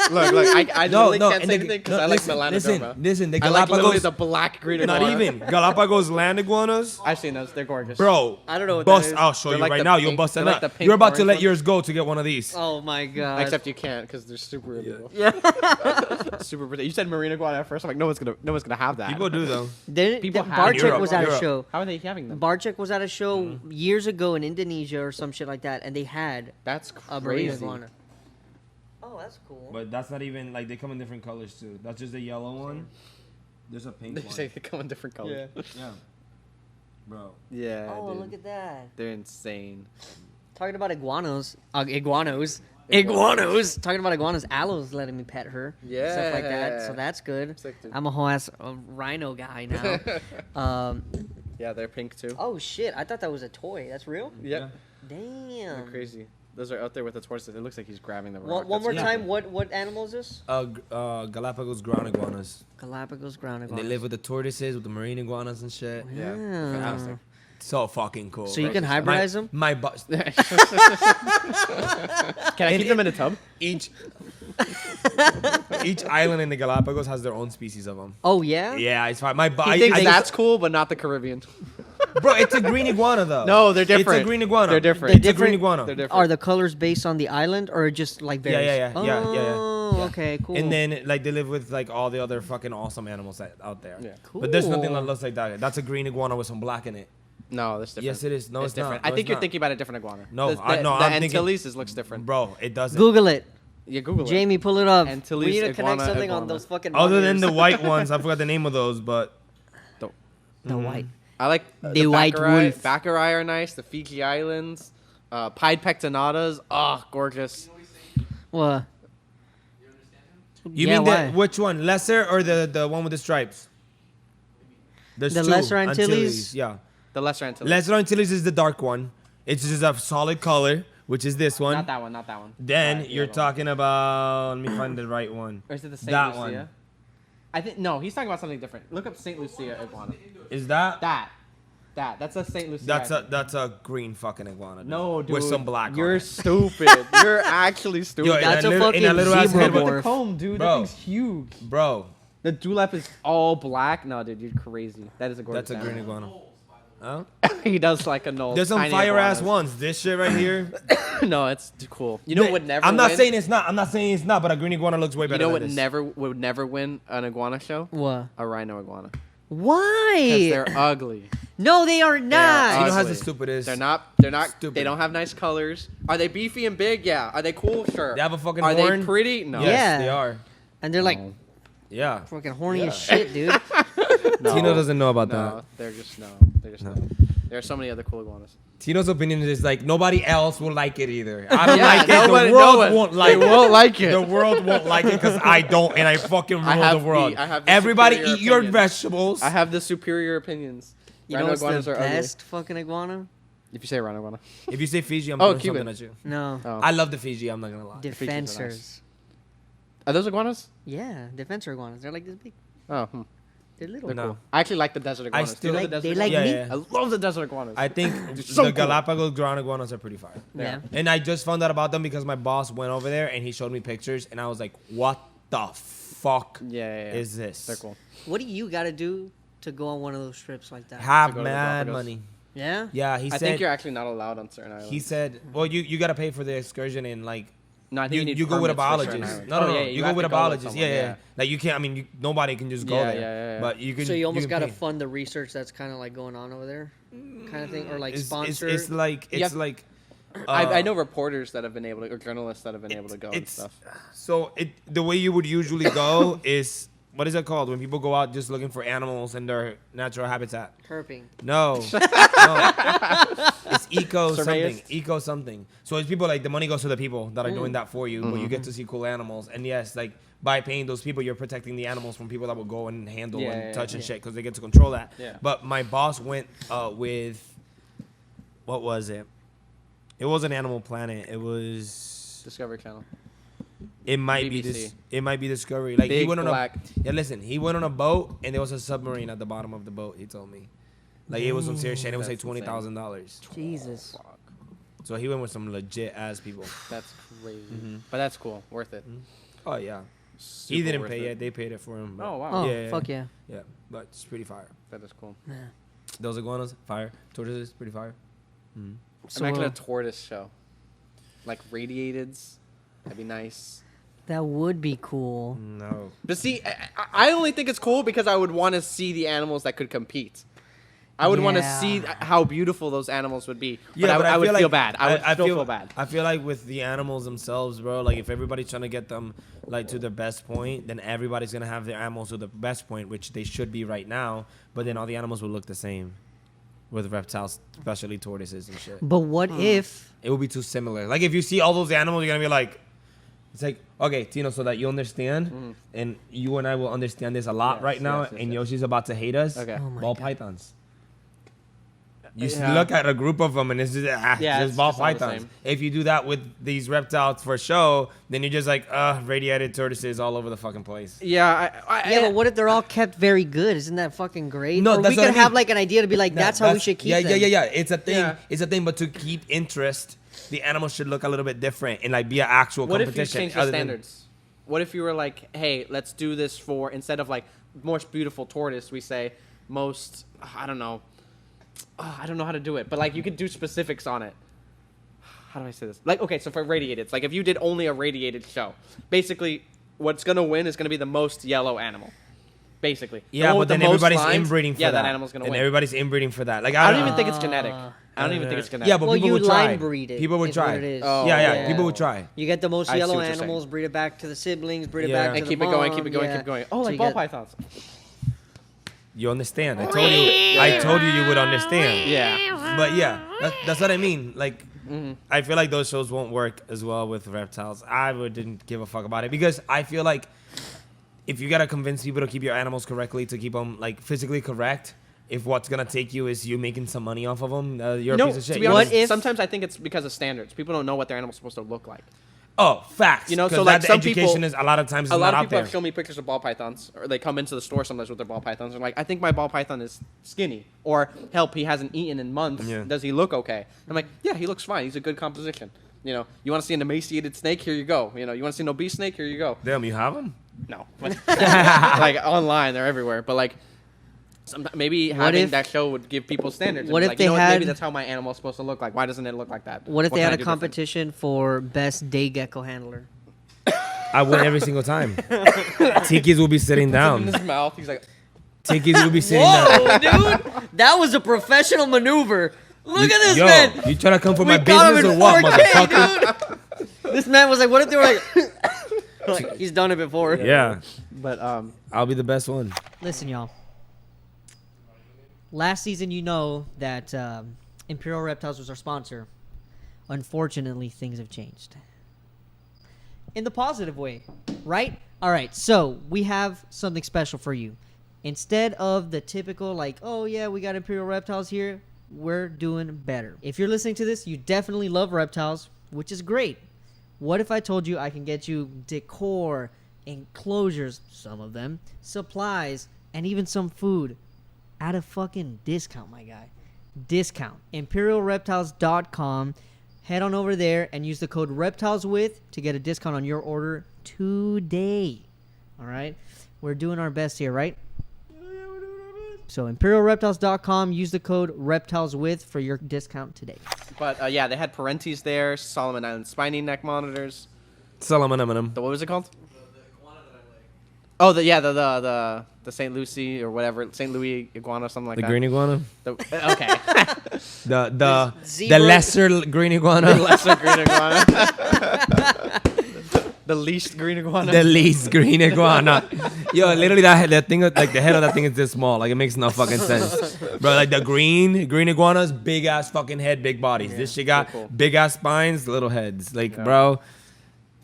Look, I literally can't and say the- anything because no, I like listen, melanodroma. Listen, the I like literally Galapagos, the black green iguana. not even Galapagos land iguanas. I've seen those. They're gorgeous. Bro, I don't know what bust. that is. I'll show They're you like right the now. You'll pink- bust a they're like nut. the pink You're about to orange let ones. yours go to get one of these. Oh my god! Except you can't because they're super illegal. yeah, Super. You said marine iguana at first. I'm like, no one's gonna have that. People do though. People have Barczyk Europe, was at a Europe. show. How are they having them? Barczyk was at a show years ago in Indonesia or some shit like that, and they had That's a marine crazy. iguana. Oh, that's cool. But that's not even like they come in different colors too. That's just the yellow one. There's a pink They one. say they come in different colors. Yeah. Bro. Yeah. Oh, dude. look at that! They're insane. Talking about iguanas. Iguanos. Talking about iguanas. Aloe's letting me pet her. Stuff like that. So Yeah. that's good. Sick, dude. I'm a whole ass rhino guy now. Yeah, they're pink too. Oh shit! I thought that was a toy. That's real. Yep. Damn. They're crazy. Those are out there with the tortoises. It looks like he's grabbing the rock. One That's more crazy. time. What animal is this? Galapagos ground iguanas. Galapagos ground And iguanas. they live with the tortoises, with the marine iguanas and shit. Yeah. Yeah. So fucking cool. So you bro. can hybridize them? My butt. Can I keep them in a tub? Each island in the Galapagos has their own species of them. Oh yeah. Yeah, it's fine. My You butt. think they- That's cool, but not the Caribbean. Bro, it's a green iguana though. No, they're different. It's a green iguana. They're different. It's a green iguana. They're different. Are the colors based on the island or just like Yeah, varies? yeah, yeah, yeah, yeah. Oh, okay, cool. And then like they live with like all the other fucking awesome animals out there. Yeah. But there's nothing Cool. that looks like that. That's a green iguana with some black in it. No, that's different. Yes, it is. No, it's not. different. No, I think it's you're not. thinking about a different iguana. No, the, I- no, the I'm thinking- Antilles looks different. Bro, it doesn't. Google it. You Google it. Jamie, pull it up. Antilles We need to connect iguana something on iguana. those fucking. Other than the monitors. white ones, I forgot the name of those, but the white. I like The white wolf. Baccarat are nice. The Fiji Islands. Pied pectinatas. Oh, gorgeous. What? you Yeah, mean why? which one, lesser or the one with the stripes? There's The two. Lesser Antilles? Yeah, The Lesser Antilles. Lesser Antilles is the dark one. It's just a solid color, which is this one. Not that one. Not that one. Then The you're other one. talking about. Let me find the right one. Or is it the Saint that Lucia? one. I think no. He's talking about something different. Look up Saint Lucia iguana. Is that? That's a Saint Lucia. That's a green fucking iguana. Dude, No, dude. with some black. on You're it. stupid. You're actually stupid. Yo, That's in a little- in fucking little ass zebra head with morph. the comb, dude. Bro. That thing's huge. Bro, The dewlap is all black. No, dude, you're crazy. That is a gorgeous. that's a green animal. iguana. Huh? He does like a null. There's some tiny fire ass iguanas. ones. This shit right here. No, it's too cool. You know what would never? I'm not win? saying it's not. I'm not saying it's not. But a green iguana looks way You better. know than what this. never would never win an iguana show? What? A rhino iguana. Why? They're ugly. No, they are They are not. Tino has ugly. the stupidest. They're not. They're not. Stupid. They don't have nice colors. Are they beefy and big? Yeah. Are they cool? Sure. They have a fucking Are horn. they pretty? No. Yes, Yeah. they are. And they're like Yeah. fucking horny as shit, dude. No. Tino doesn't know about No. that. They're just no. They're just no. There are so many other cool iguanas. Tino's opinion is like nobody else will like it either. I don't Yeah, like it. nobody- The world no one- won't like they won't like it. The world won't like it because I don't, and I fucking rule have the world. I have the Everybody superior eat your opinions. vegetables. I have the superior opinions. You Rhino know what's iguanas the are ugly. best fucking iguana? If you say rhino iguana. If you say Fiji, I'm Oh, throwing Cuban. something at you. No. Oh. I love the Fiji. I'm not gonna lie. Defensors. Are those iguanas? Yeah, defensor iguanas. They're like this big. Oh. They're little. They're No. cool. I actually like the desert iguanas. still- Do you know Like- the they desert like Yeah, me. yeah. I love the desert iguanas. I think so the cool. Galapagos ground iguanas are pretty fire. Yeah. And I just found out about them because my boss went over there and he showed me pictures, and I was like, "What the fuck Yeah. is this?" They're cool. What do you got to do to go on one of those trips like that? Have To go to the mad Galapagos. money. Yeah. Yeah, he I said. think you're actually not allowed on certain islands. He said, "Well, you gotta pay for the excursion and like." No, I think You, need you go with a permits for certain biologist. islands. No, no, Oh, no. yeah, You go have with to a go biologist. someone, Yeah. Like you can't. I mean, nobody can just go Yeah, there. yeah. But you can. So you almost can got to pay. fund the research that's kind of like going on over there, kind of thing, or like sponsor. It's like You it's have- like. I know reporters that have been able to, or journalists that have been able to go and It's stuff. so the way you would usually go is what is it called when people go out just looking for animals in their natural habitat? Herping. No, no. It's eco Surveyors? something. Eco something. So it's people like the money goes to the people that are doing that for you, but you get to see cool animals. And yes, like by paying those people, you're protecting the animals from people that will go and handle Yeah, and yeah, touch and yeah. shit because they get to control that. Yeah. But my boss went with what was it? It wasn't Animal Planet. It was. Discovery Channel. It might be BBC. this. It might be Discovery. Like he Big went on black. Yeah, listen. He went on a boat and there was a submarine at the bottom of the boat. He told me, like it was some serious shit. And it was like That's insane. $20,000. Jesus. Fuck. So he went with some legit ass people. That's crazy. But that's cool. Worth it. Oh yeah. Super He didn't worth pay it. it. They paid it for him. but- Oh wow. Oh, Yeah, yeah, fuck yeah. Yeah, but it's pretty fire. That is cool. Yeah. Those iguanas, fire. Tortoises, pretty fire. Imagine a tortoise show. Like radiateds. That'd be nice. That would be cool. No. But see, I only think it's cool because I would want to see the animals that could compete. I would want to Yeah. see how beautiful those animals would be. But Yeah, I would feel feel like- bad. I would still feel bad. I feel like with the animals themselves, bro, like if everybody's trying to get them like to their best point, then everybody's gonna have their animals to the best point, which they should be right now. But then all the animals will look the same, with reptiles, especially tortoises and shit. But what if? It will be too similar. Like if you see all those animals, you're gonna be like, it's like okay, Tino, so that you understand, and you and I will understand this a lot Yes, right now, yes, yes, and yes. Yoshi's about to hate us. Okay. Oh my Ball God. pythons. You Yeah. look at a group of them and it's just, Yeah, just it's ball just all the pythons. same. If you do that with these reptiles for show, then you're just like, radiated tortoises all over the fucking place. Yeah, Yeah, but what if they're all kept very good? Isn't that fucking great? No, or that's we what could I have mean. like an idea to be like, that's how we should keep them. Yeah. It's a thing. Yeah. It's a thing. But to keep interest, the animals should look a little bit different and like be an actual What if you competition. change the other than- standards? What if you were like, hey, let's do this for, instead of like most beautiful tortoise, we say most, I don't know how to do it, but like you could do specifics on it. How do I say this? Like, okay, so for radiated, like if you did only a radiated show, basically what's going to win is going to be the most yellow animal. Basically. The Yeah, one but with the then most everybody's lines, inbreeding for yeah, that. that animal's going to And win. everybody's inbreeding for that. Like I don't don't even think it's genetic. I don't even think it's genetic. Yeah, but Well, people you would try. line breed it. People would is what try. it is. Oh, Yeah, people would try. You get the most I see yellow what you're animals, saying. breed it back to the siblings, breed it Yeah. back to And the keep it going, mom, keep it going, yeah. keep going. Oh, So like you ball get- pythons. You understand? I told you you would understand. Yeah. But yeah, that's what I mean. Like, I feel like those shows won't work as well with reptiles. I didn't give a fuck about it because I feel like if you gotta convince people to keep your animals correctly, to keep them like physically correct, if what's gonna take you is you making some money off of them, you're a No, piece of shit. to be You know? honest, What if- sometimes I think it's because of standards. People don't know what their animal's supposed to look like. Oh, facts. You know, 'Cause so, like, that some education people- is a lot of times A is lot not of out people there. have shown me pictures of ball pythons, or they come into the store sometimes with their ball pythons and like, I think my ball python is skinny, or help, he hasn't eaten in months. Yeah. Does he look okay? I'm like, yeah, he looks fine. He's a good composition. You know, you want to see an emaciated snake? Here you go. You know, you want to see an obese snake? Here you go. Damn, you have them? No, like online, they're everywhere. But like, maybe having if- that show would give people standards. and what be if like, they you know what, maybe had- that's how my animal's supposed to look like. Why doesn't it look like that? What if they can had I a do different? competition for best day gecko handler? I win every single time. Tiki's will be sitting In down. his mouth, he's like, Take it, you'll be sitting there. Whoa, dude! That was a professional maneuver. Look at this Yo, man. you trying to come for We my got him business in or what, 4K, motherfucker? dude. This man was like, what if they were like, like he's done it before. Yeah, But I'll be the best one. Listen, y'all. Last season, you know that Imperial Reptiles was our sponsor. Unfortunately, things have changed. In the positive way, right? All right, so we have something special for you. Instead of the typical, like, oh, yeah, we got Imperial Reptiles here, we're doing better. If you're listening to this, you definitely love reptiles, which is great. What if I told you I can get you decor, enclosures, some of them, supplies, and even some food at a fucking discount, my guy. Discount. ImperialReptiles.com. Head on over there and use the code ReptilesWith to get a discount on your order today. All right? We're doing our best here, right? So ImperialReptiles.com. Use the code ReptilesWith for your discount today. But yeah, they had Parentes there, Solomon Island spiny neck monitors. Salamanam. What was it called? Oh, the St. Lucie or whatever, St. Louis iguana, something like The that. green iguana. Okay. The Zebra- lesser green iguana. The lesser green iguana. The least green iguana. The least green iguana. Yo, literally that thing, like the head of that thing is this small. Like it makes no fucking sense, bro. Like the green iguanas, big ass fucking head, big bodies. This shit got so cool. big ass spines, little heads. Like, Yeah. bro,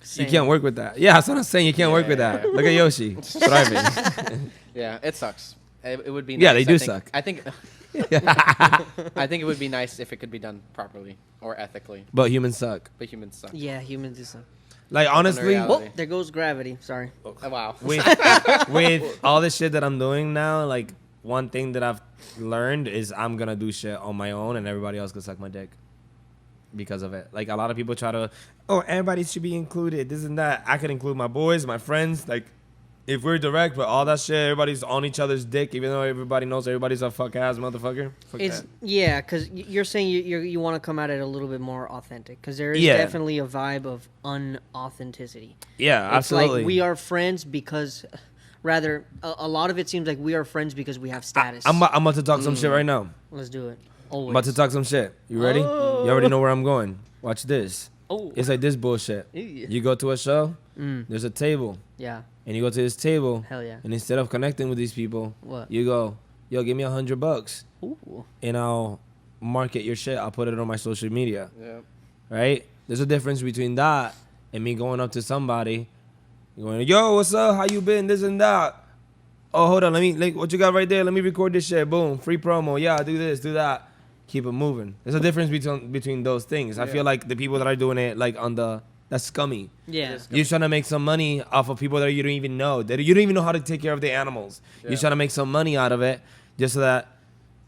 Same. you can't work with that. Yeah, that's what I'm saying. You can't work with Yeah. that. Look at Yoshi, thriving. Yeah, it sucks. It would be nice. Yeah, they do I think. suck. I think I think it would be nice if it could be done properly or ethically. But humans suck. But humans suck. Yeah, humans do so. Like honestly, reality. Oh, there goes gravity. Sorry. Oh, wow. with all the shit that I'm doing now, like one thing that I've learned is I'm gonna do shit on my own, and everybody else can suck my dick because of it. Like a lot of people try to, oh, everybody should be included, this and that. I could include my boys, my friends. Like if we're direct, but all that shit, everybody's on each other's dick, even though everybody knows everybody's a fuck ass motherfucker. Fuck It's that. yeah, because you're saying you want to come at it a little bit more authentic, because there is Yeah. definitely a vibe of unauthenticity. Yeah, It's absolutely. like we are friends because, rather, a lot of it seems like we are friends because we have status. I'm about to talk some shit right now. Let's do it. I'm Always. about to talk some shit. You ready? Oh. You already know where I'm going. Watch this. Oh. It's like this bullshit. Ew. You go to a show, Mm, there's a table, yeah. and you go to this table, Hell yeah. and instead of connecting with these people, What? you go, yo, give me $100, Ooh. and I'll market your shit. I'll put it on my social media, Yeah. right? There's a difference between that and me going up to somebody, going, yo, what's up? How you been? This and that. Oh, hold on. What you got right there? Let me record this shit. Boom. Free promo. Yeah, do this, do that. Keep it moving. There's a difference between those things. I Yeah. feel like the people that are doing it, like that's scummy. Yeah. You're trying to make some money off of people that you don't even know. That you don't even know how to take care of the animals. You're Yeah. trying to make some money out of it just so that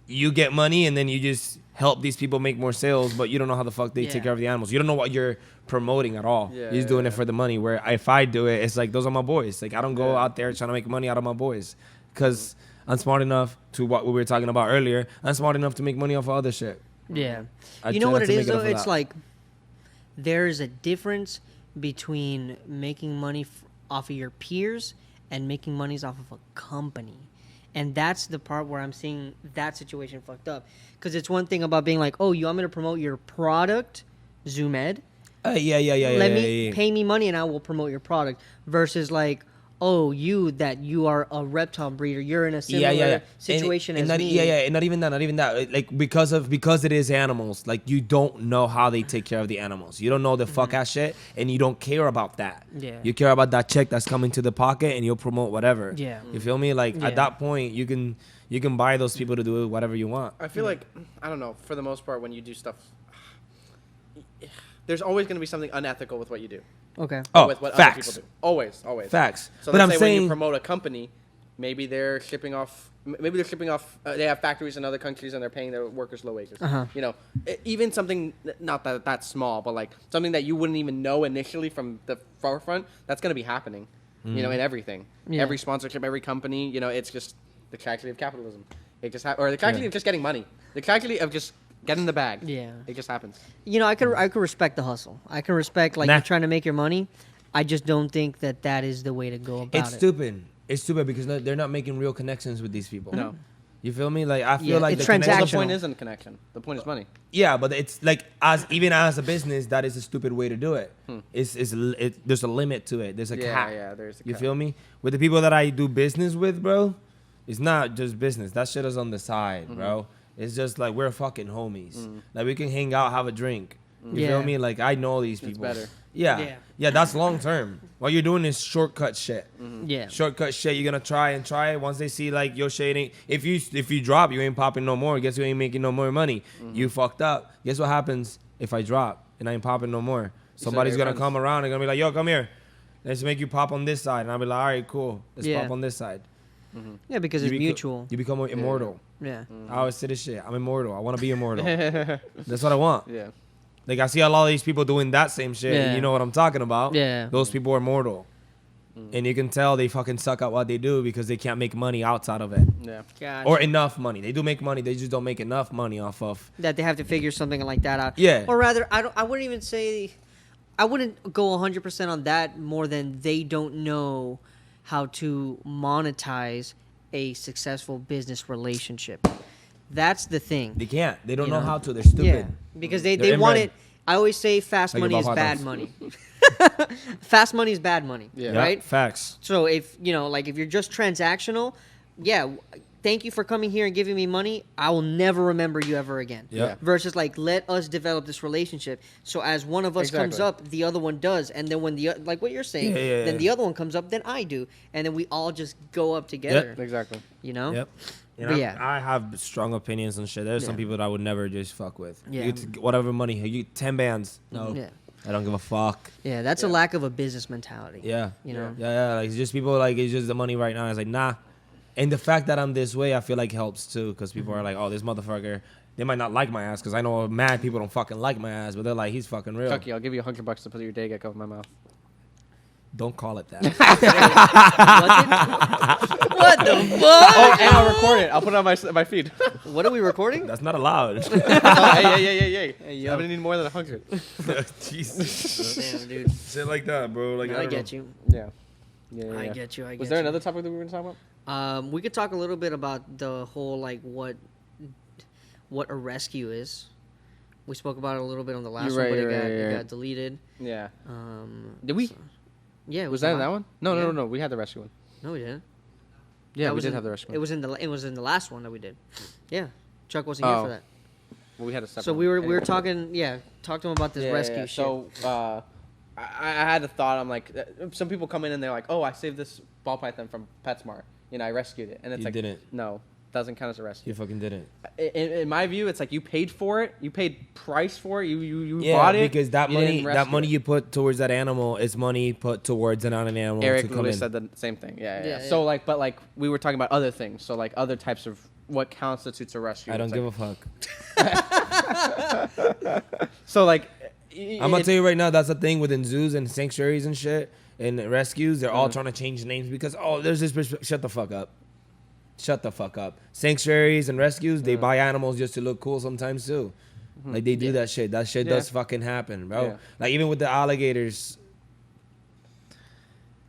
you get money and then you just help these people make more sales, but you don't know how the fuck they Yeah. take care of the animals. You don't know what you're promoting at all. Yeah, You're just yeah, doing it yeah. for the money. Where if I do it, it's like, those are my boys. Like I don't go Yeah. out there trying to make money out of my boys because I'm smart enough to what we were talking about earlier. I'm smart enough to make money off of other shit. Yeah. I You know try what not it to is make though? off of It's that. like there's a difference between making money off of your peers and making monies off of a company. And that's the part where I'm seeing that situation fucked up. Because it's one thing about being like, oh, you want me to promote your product, ZoomEd? Yeah. Pay me money and I will promote your product. Versus like, oh, you are a reptile breeder. You're in a similar situation and as not, me. and not even that. Like because it is animals. Like you don't know how they take care of the animals. You don't know the fuck ass shit, and you don't care about that. Yeah. You care about that check that's coming to the pocket, and you'll promote whatever. Yeah. You feel me? Like Yeah. at that point, you can buy those people to do whatever you want. I feel like, I don't know, for the most part, when you do stuff, there's always going to be something unethical with what you do. Okay. Oh, with what facts. other people do. Always. Facts. So But let's I'm say when saying, you promote a company, maybe they're shipping off. They have factories in other countries and they're paying their workers low wages. Uh-huh. You know, even something not that small, but like something that you wouldn't even know initially from the forefront. That's going to be happening. You know, in everything, Yeah. every sponsorship, every company. You know, it's just the tragedy of capitalism. It just or the tragedy of just getting money. The tragedy of just getting the bag. Yeah. It just happens. You know, I could respect the hustle. I can respect like Nah. you're trying to make your money. I just don't think that is the way to go about it's it. stupid. It's stupid because they're not making real connections with these people. No. You feel me? Like I feel Yeah, like it's the connection- Well, transactional. the point isn't connection. The point is money. Yeah, but it's like even as a business, that is a stupid way to do it. There's a limit to it. There's a cap. Yeah, there's a You cap. feel me? With the people that I do business with, bro, it's not just business. That shit is on the side, bro. It's just like we're fucking homies. Like we can hang out, have a drink. You Yeah. feel me? Like I know these It's people. better. Yeah. Yeah, that's long term. What you're doing is shortcut shit. Yeah. Shortcut shit. You're gonna try it. Once they see like your shit ain't, if you drop, you ain't popping no more. Guess you ain't making no more money. You fucked up. Guess what happens if I drop and I ain't popping no more? Somebody's your gonna friends. come around and gonna be like, yo, come here. Let's make you pop on this side. And I'll be like, all right, cool. Let's Yeah. pop on this side. Yeah, because it's mutual. You become immortal. Yeah. I always say this shit. I'm immortal. I want to be immortal. That's what I want. Yeah. Like I see a lot of these people doing that same shit. Yeah. And you know what I'm talking about. Yeah. Those people are mortal. And you can tell they fucking suck at what they do because they can't make money outside of it. Yeah. Gotcha. Or enough money. They do make money. They just don't make enough money off of. that they have to figure something like that out. Yeah. Or rather, I wouldn't even say, I wouldn't go 100% on that more than they don't know how to monetize a successful business relationship. That's the thing. They can't. They don't You know know? how to. They're stupid. Yeah, because they They're want inbred. it. I always say fast Like money is about bad hot money. Fast money is bad money. Yeah. Yeah, Right? Facts. So if, like if you're just transactional, yeah, thank you for coming here and giving me money. I will never remember you ever again. Yeah. Versus like, let us develop this relationship. So as one of us comes Exactly. up, the other one does. And then when like what you're saying, Yeah. then the other one comes up, then I do. And then we all just go up together, Exactly. you know? Yep. You But know, yeah. I have strong opinions and shit. There's some Yeah. people that I would never just fuck with. Yeah. You get whatever money. You get 10 bands. No. Yeah. I don't give a fuck. Yeah, that's a lack of a business mentality. Yeah. You know? Yeah. Like, it's just people like, it's just the money right now. It's like, nah. And the fact that I'm this way, I feel like helps too. Because people are like, oh, this motherfucker. They might not like my ass. Because I know mad people don't fucking like my ass. But they're like, he's fucking real. Chucky, I'll give you $100 to put your day gecko in my mouth. Don't call it that. What the fuck? Oh, and I'll record it. I'll put it on my feed. What are we recording? That's not allowed. Hey. Hey, yo. I'm gonna need more than 100. Jesus. Damn, dude. Shit like that, bro. Like, I don't get know. you. Yeah. I get you. I get Was there you. another topic that we were gonna talk about? We could talk a little bit about the whole like what a rescue is. We spoke about it a little bit on the last You're right, one, but you're right, it you're got right. deleted. Yeah. Did we? Yeah. It Was that in that one? No, Yeah. no. We had the rescue one. No, we didn't. Yeah, That we was did in- have the rescue one. It was in the last one that we did. Yeah. Chuck wasn't here Oh, for that. Well, we had a separate. So we were Anyway. talking. Yeah, talk to him about this rescue shit. So I had a thought. I'm like, some people come in and they're like, oh, I saved this ball python from PetSmart. I rescued it, and it's You like, didn't. No, doesn't count as a rescue. You fucking didn't. In my view, it's like you paid for it, you paid price for it, you Yeah, bought it because that you money, didn't rescue it. you put towards that animal is money put towards an animal Eric to come literally in. said the same thing. Yeah. Yeah, So yeah. but we were talking about other things. So like other types of what constitutes a rescue. I don't It's give like, a fuck. So like, I'm gonna tell you right now, that's the thing within zoos and sanctuaries and shit and rescues. They're Mm-hmm. all trying to change names because there's this. Shut the fuck up. Shut the fuck up. Sanctuaries and rescues, they buy animals just to look cool sometimes too. Like they do that shit. That shit Yeah. does fucking happen, bro. Yeah. Like even with the alligators,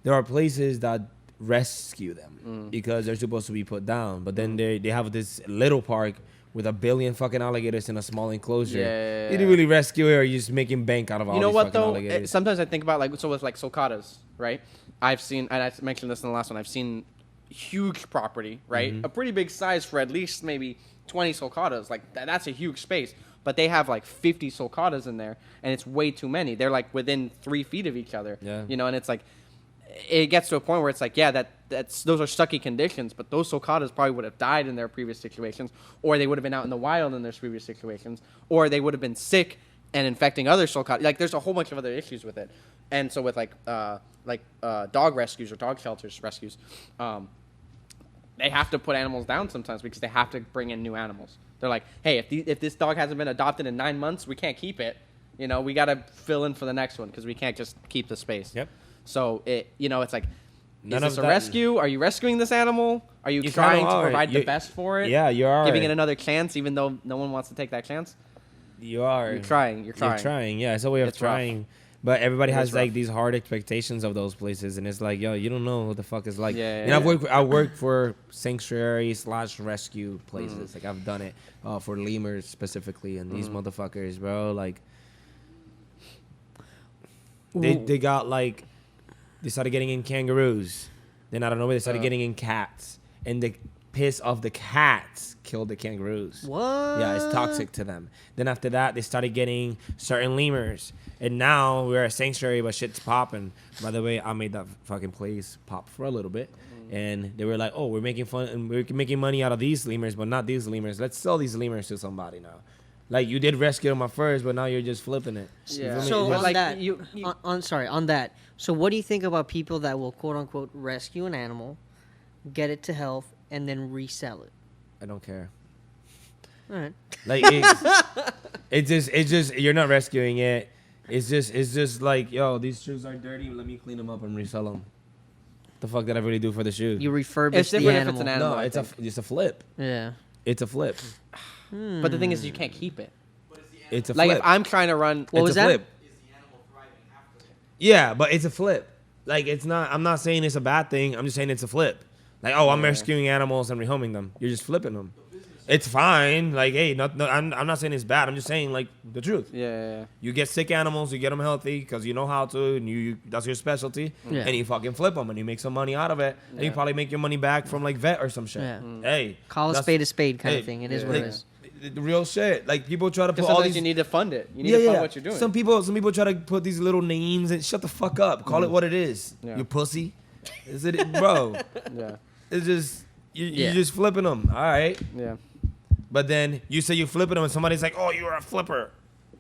there are places that rescue them because they're supposed to be put down. But then they have this little park with 1 billion fucking alligators in a small enclosure. Yeah. You didn't really rescue it, or you just making bank out of all You know these what fucking though? alligators. Sometimes I think about with sulcatas, right? I've seen, and I mentioned this in the last one. I've seen huge property, right? Mm-hmm. A pretty big size for at least maybe 20 sulcatas. Like that's a huge space. But they have like 50 sulcatas in there, and it's way too many. They're like within 3 feet of each other. Yeah. And it's like, it gets to a point where it's like, yeah, that's those are sucky conditions, but those sulcatas probably would have died in their previous situations, or they would have been out in the wild in their previous situations, or they would have been sick and infecting other sulcatas. Like there's a whole bunch of other issues with it. And so with dog rescues or dog shelters rescues, they have to put animals down sometimes because they have to bring in new animals. They're like, hey, if this dog hasn't been adopted in 9 months, we can't keep it. We got to fill in for the next one because we can't just keep the space. Yep. So it's like, None is this of a that- rescue? Are you rescuing this animal? Are you You trying kinda to are. provide the You- best for it? Yeah, you are. Giving it another chance even though no one wants to take that chance? You are. You're trying. You're trying. Yeah, it's a way of It's rough. trying. But everybody It was has like rough. these hard expectations of those places, and it's like, yo, you don't know what the fuck it's like. Yeah, and I work for sanctuary/rescue places. Like I've done it for lemurs specifically, and these motherfuckers, bro, like they got like they started getting in kangaroos. Then I don't know where they started getting in cats, and the piss of the cats killed the kangaroos. What? Yeah, it's toxic to them. Then after that, they started getting certain lemurs. And now we're a sanctuary, but shit's popping. By the way, I made that fucking place pop for a little bit. And they were like, oh, we're making fun and we're making money out of these lemurs, but not these lemurs. Let's sell these lemurs to somebody now. Like, you did rescue them at first, but now you're just flipping it. You feel me? So It's on like- that, on that. So what do you think about people that will quote unquote rescue an animal, get it to health, and then resell it? I don't care. All right. Like, it's just, you're not rescuing it. It's just like, yo, these shoes are dirty. Let me clean them up and resell them. The fuck did I really do for the shoe? You refurbish It's the different if animal. it's an animal. No, I it's think. it's a flip. Yeah. It's a flip. But the thing is, you can't keep it. It's a Like flip. if I'm trying to run, What it's was a that? flip. Yeah, but it's a flip. Like, it's not. I'm not saying it's a bad thing. I'm just saying it's a flip. Like, oh, I'm rescuing animals and rehoming them. You're just flipping them. It's fine. Like, hey, I'm not saying it's bad. I'm just saying, like, the truth. yeah. You get sick animals, you get them healthy because you know how to, and you that's your specialty, Yeah. and you fucking flip them, and you make some money out of it, and you probably make your money back from, like, vet or some shit. Yeah. Hey. Call a that's- spade kind hey, of thing. It is yeah. what it like, is. the real shit. Like, people try to put Because all sometimes these... you need to fund it. You need to fund what you're doing. Some people try to put these little names and shut the fuck up. Call it what it is. Yeah. You pussy. Is it, bro? yeah, It's just you're Yeah. just flipping them. All right. yeah. But then you say you're flipping them, and somebody's like, "Oh, you're a flipper."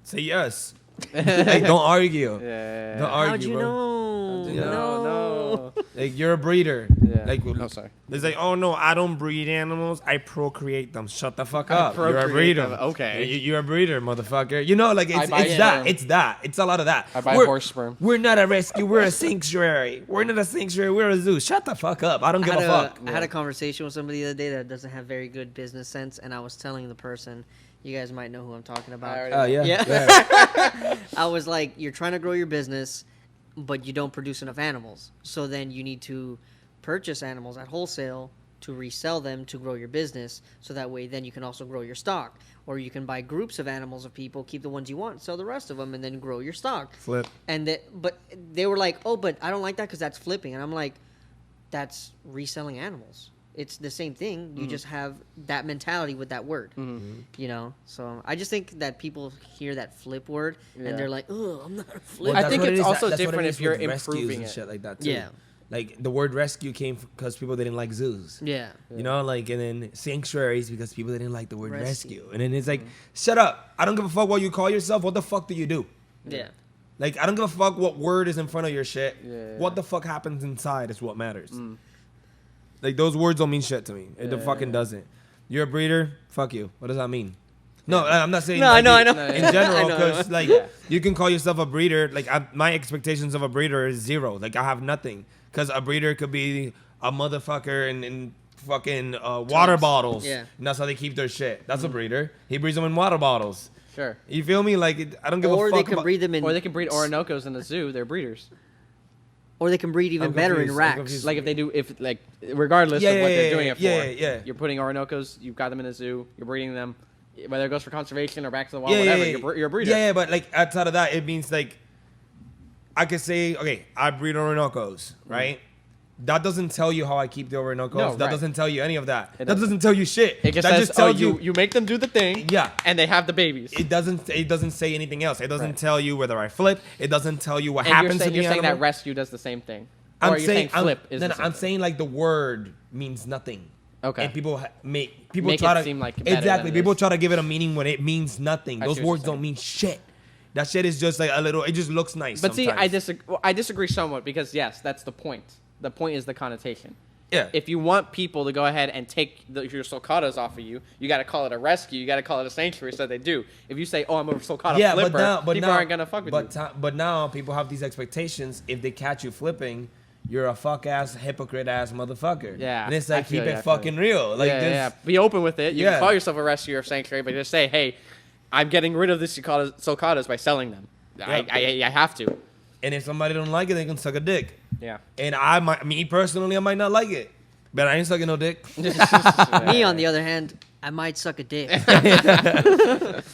Say yes. Like, don't argue. Yeah. Don't argue, How'd you bro. know? No. Like, you're a breeder. Yeah. Like, Oh, sorry. It's like, oh no, I don't breed animals. I procreate them. Shut the fuck up. You're a procreate breeder. them. Okay. You're a breeder, motherfucker. You know, like I it's buy that. sperm. It's that. It's a lot of that. I buy We're- horse sperm. We're not a rescue. We're a sanctuary. We're not a sanctuary. We're a zoo. Shut the fuck up. I don't give a fuck. I had a conversation with somebody the other day that doesn't have very good business sense, and I was telling the person, you guys might know who I'm talking about. I already Oh know. yeah. Yeah. I was like, you're trying to grow your business, but you don't produce enough animals. So then you need to purchase animals at wholesale to resell them to grow your business. So that way then you can also grow your stock. Or you can buy groups of animals of people, keep the ones you want, sell the rest of them, and then grow your stock. Flip. But they were like, oh, but I don't like that because that's flipping. And I'm like, that's reselling animals. It's the same thing. You just have that mentality with that word, you know. So I just think that people hear that flip word Yeah. and they're like, "Oh, I'm not a flip." Well, I that's think what it it's is. also That's what it different is if you're with rescues improving and it. shit like that too. Yeah. Like, the word rescue came because people didn't like zoos. Yeah. You know, like, and then sanctuaries because people didn't like the word Rescue. rescue. And then it's like, shut up. I don't give a fuck what you call yourself. What the fuck do you do? Yeah. Like, I don't give a fuck what word is in front of your shit. Yeah. What the fuck happens inside is what matters. Like, those words don't mean shit to me. It fucking doesn't. You're a breeder? Fuck you. What does that mean? No, I'm not saying. No, like, I know. In general, I know. because like Yeah. you can call yourself a breeder. Like, my expectations of a breeder is zero. Like, I have nothing. Because a breeder could be a motherfucker and fucking water bottles. Yeah. And that's how they keep their shit. That's a breeder. He breeds them in water bottles. Sure. You feel me? Like, I don't give Or a they fuck can about... breed them in. Or they can breed Orinoco's in the zoo. They're breeders. Or they can breed even I'm better in confused. I'm racks. confused. Like if they do, if like regardless Yeah, of what yeah, they're yeah, doing it for, yeah. you're putting Orinoco's. You've got them in a zoo. You're breeding them. Whether it goes for conservation or back to the wild, Yeah, whatever. yeah, You're a breeder. Yeah, but like outside of that, it means like I could say, okay, I breed Orinoco's, right? That doesn't tell you how I keep the Orinoco's. No, that right. doesn't tell you any of that. It That doesn't tell you shit. It just that says, just tells you make them do the thing. Yeah. And they have the babies. It doesn't say anything else. It doesn't Right. tell you whether I flip. It doesn't tell you what and happens you're to the saying animal. that rescue does the same thing. I'm or you're saying flip I'm, is no, the no, same I'm thing. saying like the word means nothing. Okay. And people make Make try it to seem like better exactly. than it People is. try to give it a meaning when it means nothing. I see Those what you're words don't saying. mean shit. That shit is just like a little. It just looks nice. But see, I sometimes. disagree somewhat because yes, that's the point. The point is the connotation. Yeah. If you want people to go ahead and take your sulcatas off of you, you got to call it a rescue. You got to call it a sanctuary, so they do. If you say, "Oh, I'm a sulcata flipper," people aren't gonna fuck with you. But now people have these expectations. If they catch you flipping, you're a fuck ass hypocrite ass motherfucker. Yeah, And it's I like feel keep you, I it feel you. fucking real. Like yeah. just Be open with it. You Yeah. can call yourself a rescue or sanctuary, but just say, "Hey, I'm getting rid of the sulcatas by selling them. Yeah. I have to." And if somebody don't like it, they can suck a dick. Yeah. And me personally, I might not like it, but I ain't sucking no dick. Me, on the other hand, I might suck a dick.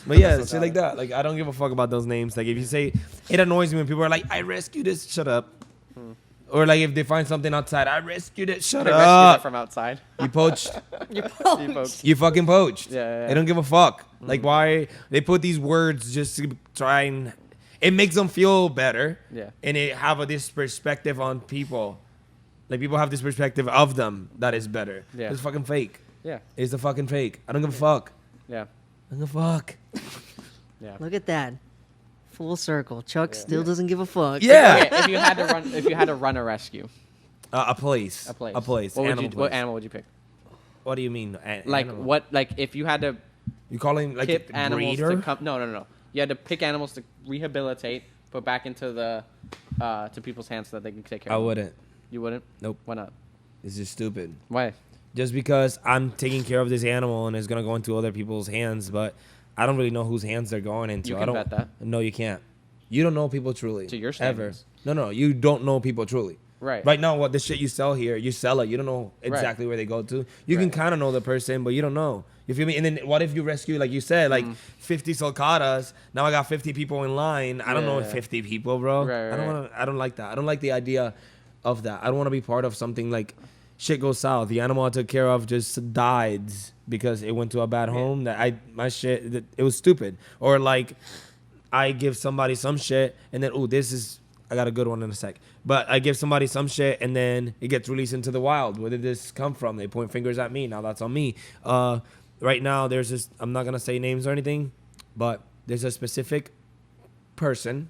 But yeah, shit like that. Like, I don't give a fuck about those names. Like, if you say, it annoys me when people are like, I rescued this, shut up. Or like if they find something outside, I rescued it, shut They rescued up. that from outside. You poached. You You fucking poached. Yeah. They don't give a fuck. Like, why they put these words just to try and it makes them feel better. Yeah. And they have this perspective on people. Like, people have this perspective of them that is better. Yeah. It's fucking fake. Yeah. It's a fucking fake. I don't give a fuck. Yeah. I don't give a fuck. Yeah. Look at that. Full circle. Chuck still doesn't give a fuck. Yeah. Okay, if you had to run a rescue, A place. a place. A place. What Animal what place. animal would you pick? What do you mean? Like Animal? what? Like if you had to You calling like tip a animals breeder? to come? No. You had to pick animals to rehabilitate, put back into the to people's hands so that they can take care I of them. wouldn't. You wouldn't? Nope. Why not? It's just stupid. Why? Just because I'm taking care of this animal and it's gonna go into other people's hands, but I don't really know whose hands they're going into. You I can don't, bet that. No, you can't. You don't know people truly. To your ever. standards. No, you don't know people truly. Right. Right now, what the shit you sell here, you sell it. You don't know exactly where they go to. You can Right. kind of know the person, but you don't know. You feel me? And then what if you rescue, like you said, like 50 sulcatas? Now I got 50 people in line. I don't know Yeah. 50 people, bro. Right, I don't right. want to. I don't like that. I don't like the idea of that. I don't want to be part of something like shit goes south. The animal I took care of just died because it went to a bad home. That it was stupid. Or like, I give somebody some shit and then I got a good one in a sec. But I give somebody some shit and then it gets released into the wild. Where did this come from? They point fingers at me. Now that's on me. Right now there's this, I'm not gonna say names or anything, but there's a specific person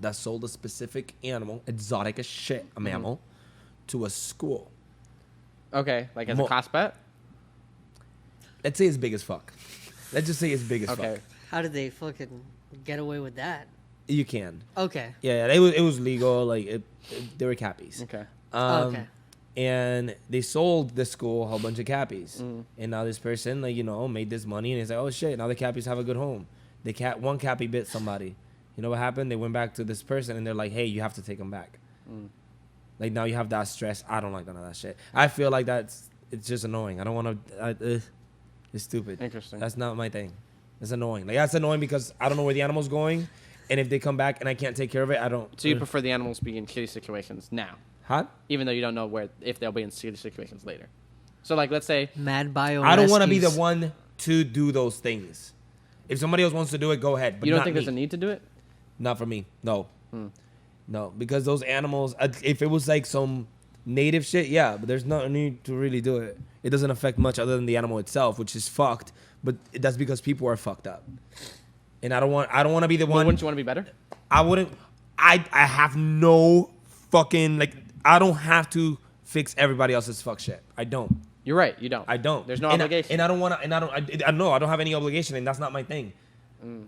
that sold a specific animal, exotic as shit, a mammal, to a school. Okay. Like as a cost bet. Let's say it's big as fuck. Let's just say it's big as Okay. fuck. How did they fucking get away with that? You can. Okay. Yeah, it was legal. Like they were cappies. Okay. Okay. And they sold the school a whole bunch of cappies. And now this person, like, made this money and he's like, oh shit, now the cappies have a good home. One cappy bit somebody. You know what happened? They went back to this person and they're like, hey, you have to take them back. Like, now you have that stress. I don't like none of that shit. I feel like it's just annoying. I don't want to. It's stupid. Interesting. That's not my thing. It's annoying. Like, that's annoying because I don't know where the animal's going, and if they come back and I can't take care of it, I don't. So you prefer the animals being in shitty situations now, Huh? even though you don't know if they'll be in shitty situations later. So like, let's say Mad bio. I don't want to be the rescues. one to do those things. If somebody else wants to do it, go ahead. But you don't not think there's me. a need to do it. Not for me. No. No, because those animals, if it was like some native shit, yeah, but there's no need to really do it. It doesn't affect much other than the animal itself, which is fucked. But that's because people are fucked up. And I don't want to be the Well, one. wouldn't you want to be better? I wouldn't. I have no fucking, like, I don't have to fix everybody else's fuck shit. I don't. You're right. You don't. I don't. There's no And obligation. and I don't want to. And I know I don't have any obligation, and that's not my thing.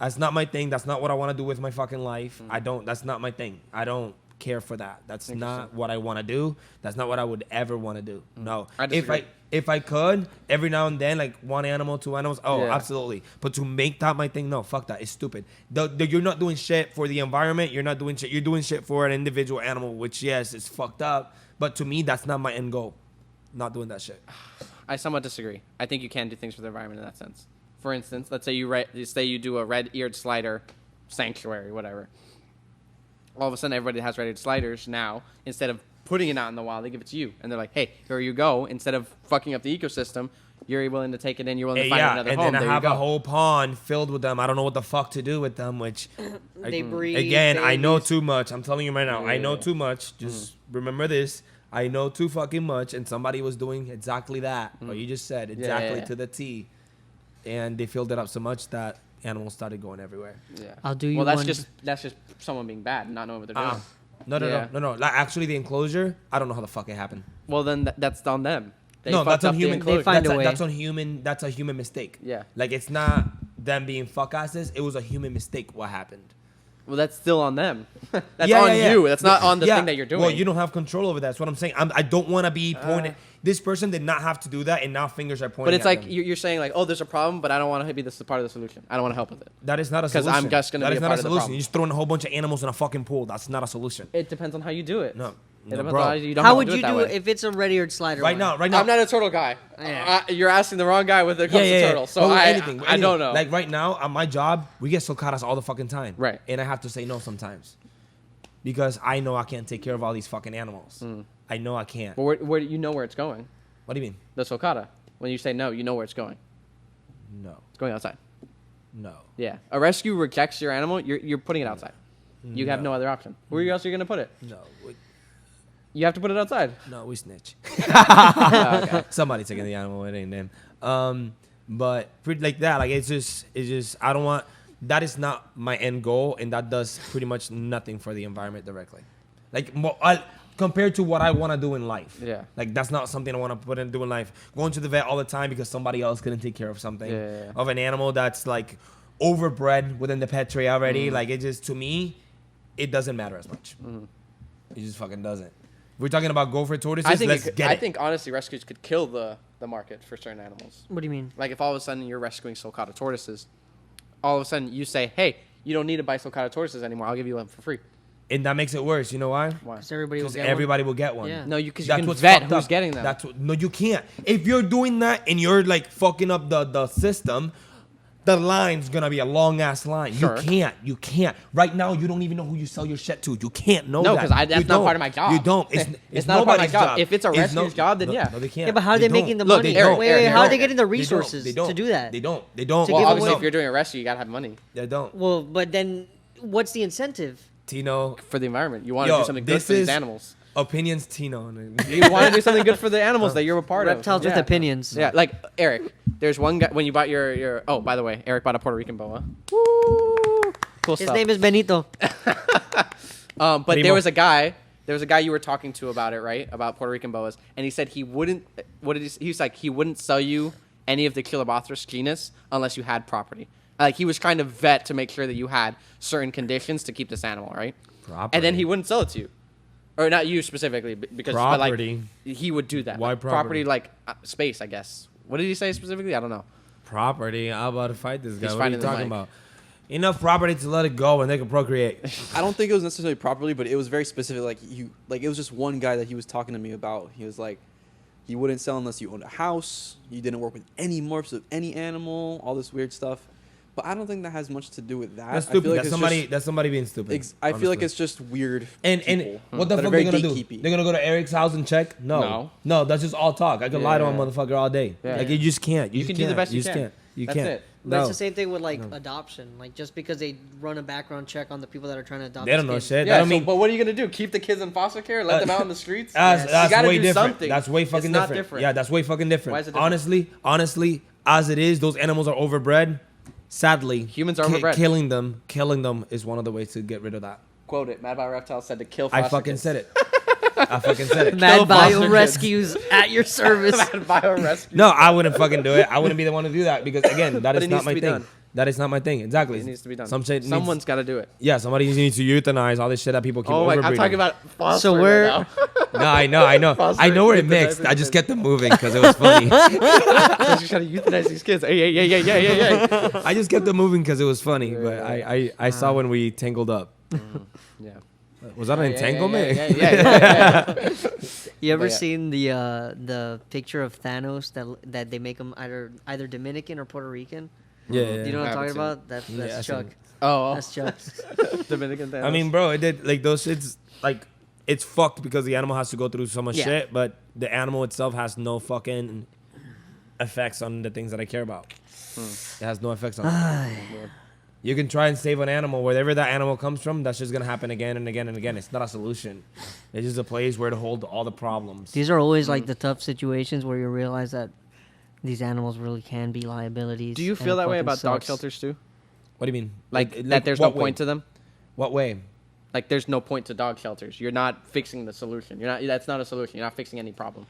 That's not my thing. That's not what I want to do with my fucking life. I don't. That's not my thing. I don't care for that. That's not what I want to do. That's not what I would ever want to do. No. I disagree. If I could every now and then, like one animal, two animals, oh, Yeah. absolutely. But to make that my thing, no, fuck that. It's stupid. You're not doing shit for the environment. You're not doing shit. You're doing shit for an individual animal, which yes, is fucked up. But to me, that's not my end goal. Not doing that shit. I somewhat disagree. I think you can do things for the environment in that sense. For instance, let's say you do a red-eared slider sanctuary, whatever. All of a sudden, everybody has red-eared sliders now. Instead of putting it out in the wild, they give it to you, and they're like, "Hey, here you go." Instead of fucking up the ecosystem, you're willing to take it in. You're willing to find another and home. then I There have you go. a whole pond filled with them. I don't know what the fuck to do with them. Which They breed. again, I know babies. too much. I'm telling you right now, I know Yeah. too much. Just remember this. I know too fucking much, and somebody was doing exactly that. What you just said, exactly yeah. to the T. And they filled it up so much that animals started going everywhere. Yeah. I'll do you Well, that's one. just someone being bad, not knowing what they're doing. No. Yeah. Like, actually, the enclosure, I don't know how the fuck it happened. Well, then that's on them. They No, fucked that's up on the human. enclosure. They find a way. That's on human. That's a human mistake. Yeah. Like, it's not them being fuck asses. It was a human mistake. What happened? Well, that's still on them. That's Yeah, on yeah, yeah. you. That's not on the Yeah. thing that you're doing. Well, you don't have control over that. That's what I'm saying. I don't want to be pointed. This person did not have to do that, and now fingers are pointing. But it's at like them. you're saying like, oh, there's a problem, but I don't want to be this part of the solution. I don't want to help with it. That is not a 'Cause solution. I'm just gonna That be is a not part a of the solution. problem. You're just throwing a whole bunch of animals in a fucking pool. That's not a solution. It depends on how you do it. No, It no, depends bro. on how you don't How have would to you that do way. it if it's a ready-or slider? Right now, right now. I'm not a turtle guy. Yeah. You're asking the wrong guy when it comes to turtles. So But with I anything, I don't know. Like right now, on my job, we get sulcatas all the fucking time. Right. And I have to say no sometimes. Because I know I can't take care of all these fucking animals. I know I can't. But where you know where it's going? What do you mean? The sulcata. When you say no, you know where it's going. No. It's going outside. No. Yeah. A rescue rejects your animal. You're putting it outside. You have no other option. Where else are you gonna put it? No. You have to put it outside. No, we snitch. Oh, okay. Somebody taking the animal, it ain't them. But pretty like that, like it's just I don't want. That is not my end goal, and that does pretty much nothing for the environment directly. Like compared to what I want to do in life. Yeah. Like that's not something I want to put in do in life. Going to the vet all the time because somebody else couldn't take care of something of an animal that's like overbred within the pet tray already. Like it just to me, it doesn't matter as much. It just fucking doesn't. We're talking about gopher tortoises. I think honestly, rescues could kill the market for certain animals. What do you mean? Like if all of a sudden you're rescuing sulcata tortoises, all of a sudden you say, hey, you don't need to buy sulcata tortoises anymore. I'll give you one for free. And that makes it worse. You know why? Why? Because everybody will Because get everybody will get one. Yeah. No, because you That's can what's vet fucked who's up. getting them. That's what, no, you can't. If you're doing that and you're like fucking up the system, the line's gonna be a long ass line. Sure. You can't. Right now, you don't even know who you sell your shit to. You can't know No, that. 'cause that's You not don't. part of my job. You don't. It's not a part of my nobody's job. If it's a rescue's job, then no, yeah. No, they can't. Yeah, but how are they making the Look, money? they don't. Wait, They how are don't. they getting the They don't. resources They don't. to do that? They don't. They don't. To Well, give obviously, away- if you're doing a rescue, you gotta have money They don't. Well, but then what's the incentive? Tino. for the environment. You want to Yo, do something good this for these is- animals. Opinions Tino. You want to do something good for the animals that you're a part Reptiles of. with Yeah. opinions. Yeah, like Eric. There's one guy when you bought your. Oh, by the way, Eric bought a Puerto Rican boa. Woo! Cool His stuff. name is Benito. But Primo. there was a guy you were talking to about it, right? About Puerto Rican boas, and he said he wouldn't. What did he? He was like he wouldn't sell you any of the Chilobothris genus unless you had property. Like he was trying to vet to make sure that you had certain conditions to keep this animal, right? And then he wouldn't sell it to you, or not you specifically, because but, like, Property. he would do that. Why Like, property? like space, I guess. What did he say specifically? I don't know. Property. How about to fight this guy? He's What are you fighting the talking mic. about? Enough property to let it go and they can procreate. I don't think it was necessarily properly, but it was very specific. Like it was just one guy that he was talking to me about. He was like, you wouldn't sell unless you owned a house. You didn't work with any morphs of any animal. All this weird stuff. But I don't think that has much to do with that. That's I feel stupid. like that's it's somebody. just- that's somebody being stupid. I feel like honestly. it's just weird. And people what the that are fuck very they gonna do? gatekeepy. They're gonna go to Eric's house and check? No, that's just all talk. I could lie to a Yeah. motherfucker all day. Yeah. Like you just can't. You just can do the can't. best you just can. can't. You That's can't. it. But No. it's the same thing with like adoption. Like just because they run a background check on the people that are trying to adopt. They don't these know kids. shit. Yeah, That don't so, mean but what are you gonna do? Keep the kids in foster care? Let them out in the streets? that's You gotta way do different. something. That's way fucking It's not different. Yeah, that's way fucking different. Why is it different? Honestly, as it is, those animals are overbred. Sadly, Humans are overbred. Killing them is one of the ways to get rid of that. Quote it. Mad About Reptiles said to kill foster I fucking kids. said it. I fucking said it. Mad foster Bio kids. Rescues at your service. Mad Bio Rescue. No, I wouldn't fucking do it. I wouldn't be the one to do that because again, that But is it not needs to my be thing. done. That is not my thing. Exactly. It needs to be done. Some shit. Someone's got to do it. Yeah, somebody needs to euthanize all this shit that people keep Oh my! overbreeding. I'm talking about fostering So we're- right now. No, I know. I know where it mixed. I just kept them moving because it was funny. Because you're trying to euthanize these kids. Yeah. I just kept them moving because it was funny. But I saw when we tangled up. Yeah. Was that an entanglement? Yeah. You ever But yeah. seen the picture of Thanos that they make him either Dominican or Puerto Rican? Yeah. Do you know what I'm Haven't talking seen about? That's Yeah, I Chuck. seen Oh, That's Chuck. Dominican. I mean, bro, it did like those shits. Like it's fucked because the animal has to go through so much Yeah. shit, but the animal itself has no fucking effects on the things that I care about. It has no effects on it. You can try and save an animal wherever that animal comes from. That's just gonna happen again and again and again. It's not a solution. It's just a place where to hold all the problems. These are always like the tough situations where you realize that these animals really can be liabilities. do you and feel it that way fucking about dog sucks. shelters too? What do you mean? Like that? There's no what way? point to them. What way? Like there's no point to dog shelters. You're not fixing the solution. You're not. That's not a solution. You're not fixing any problem.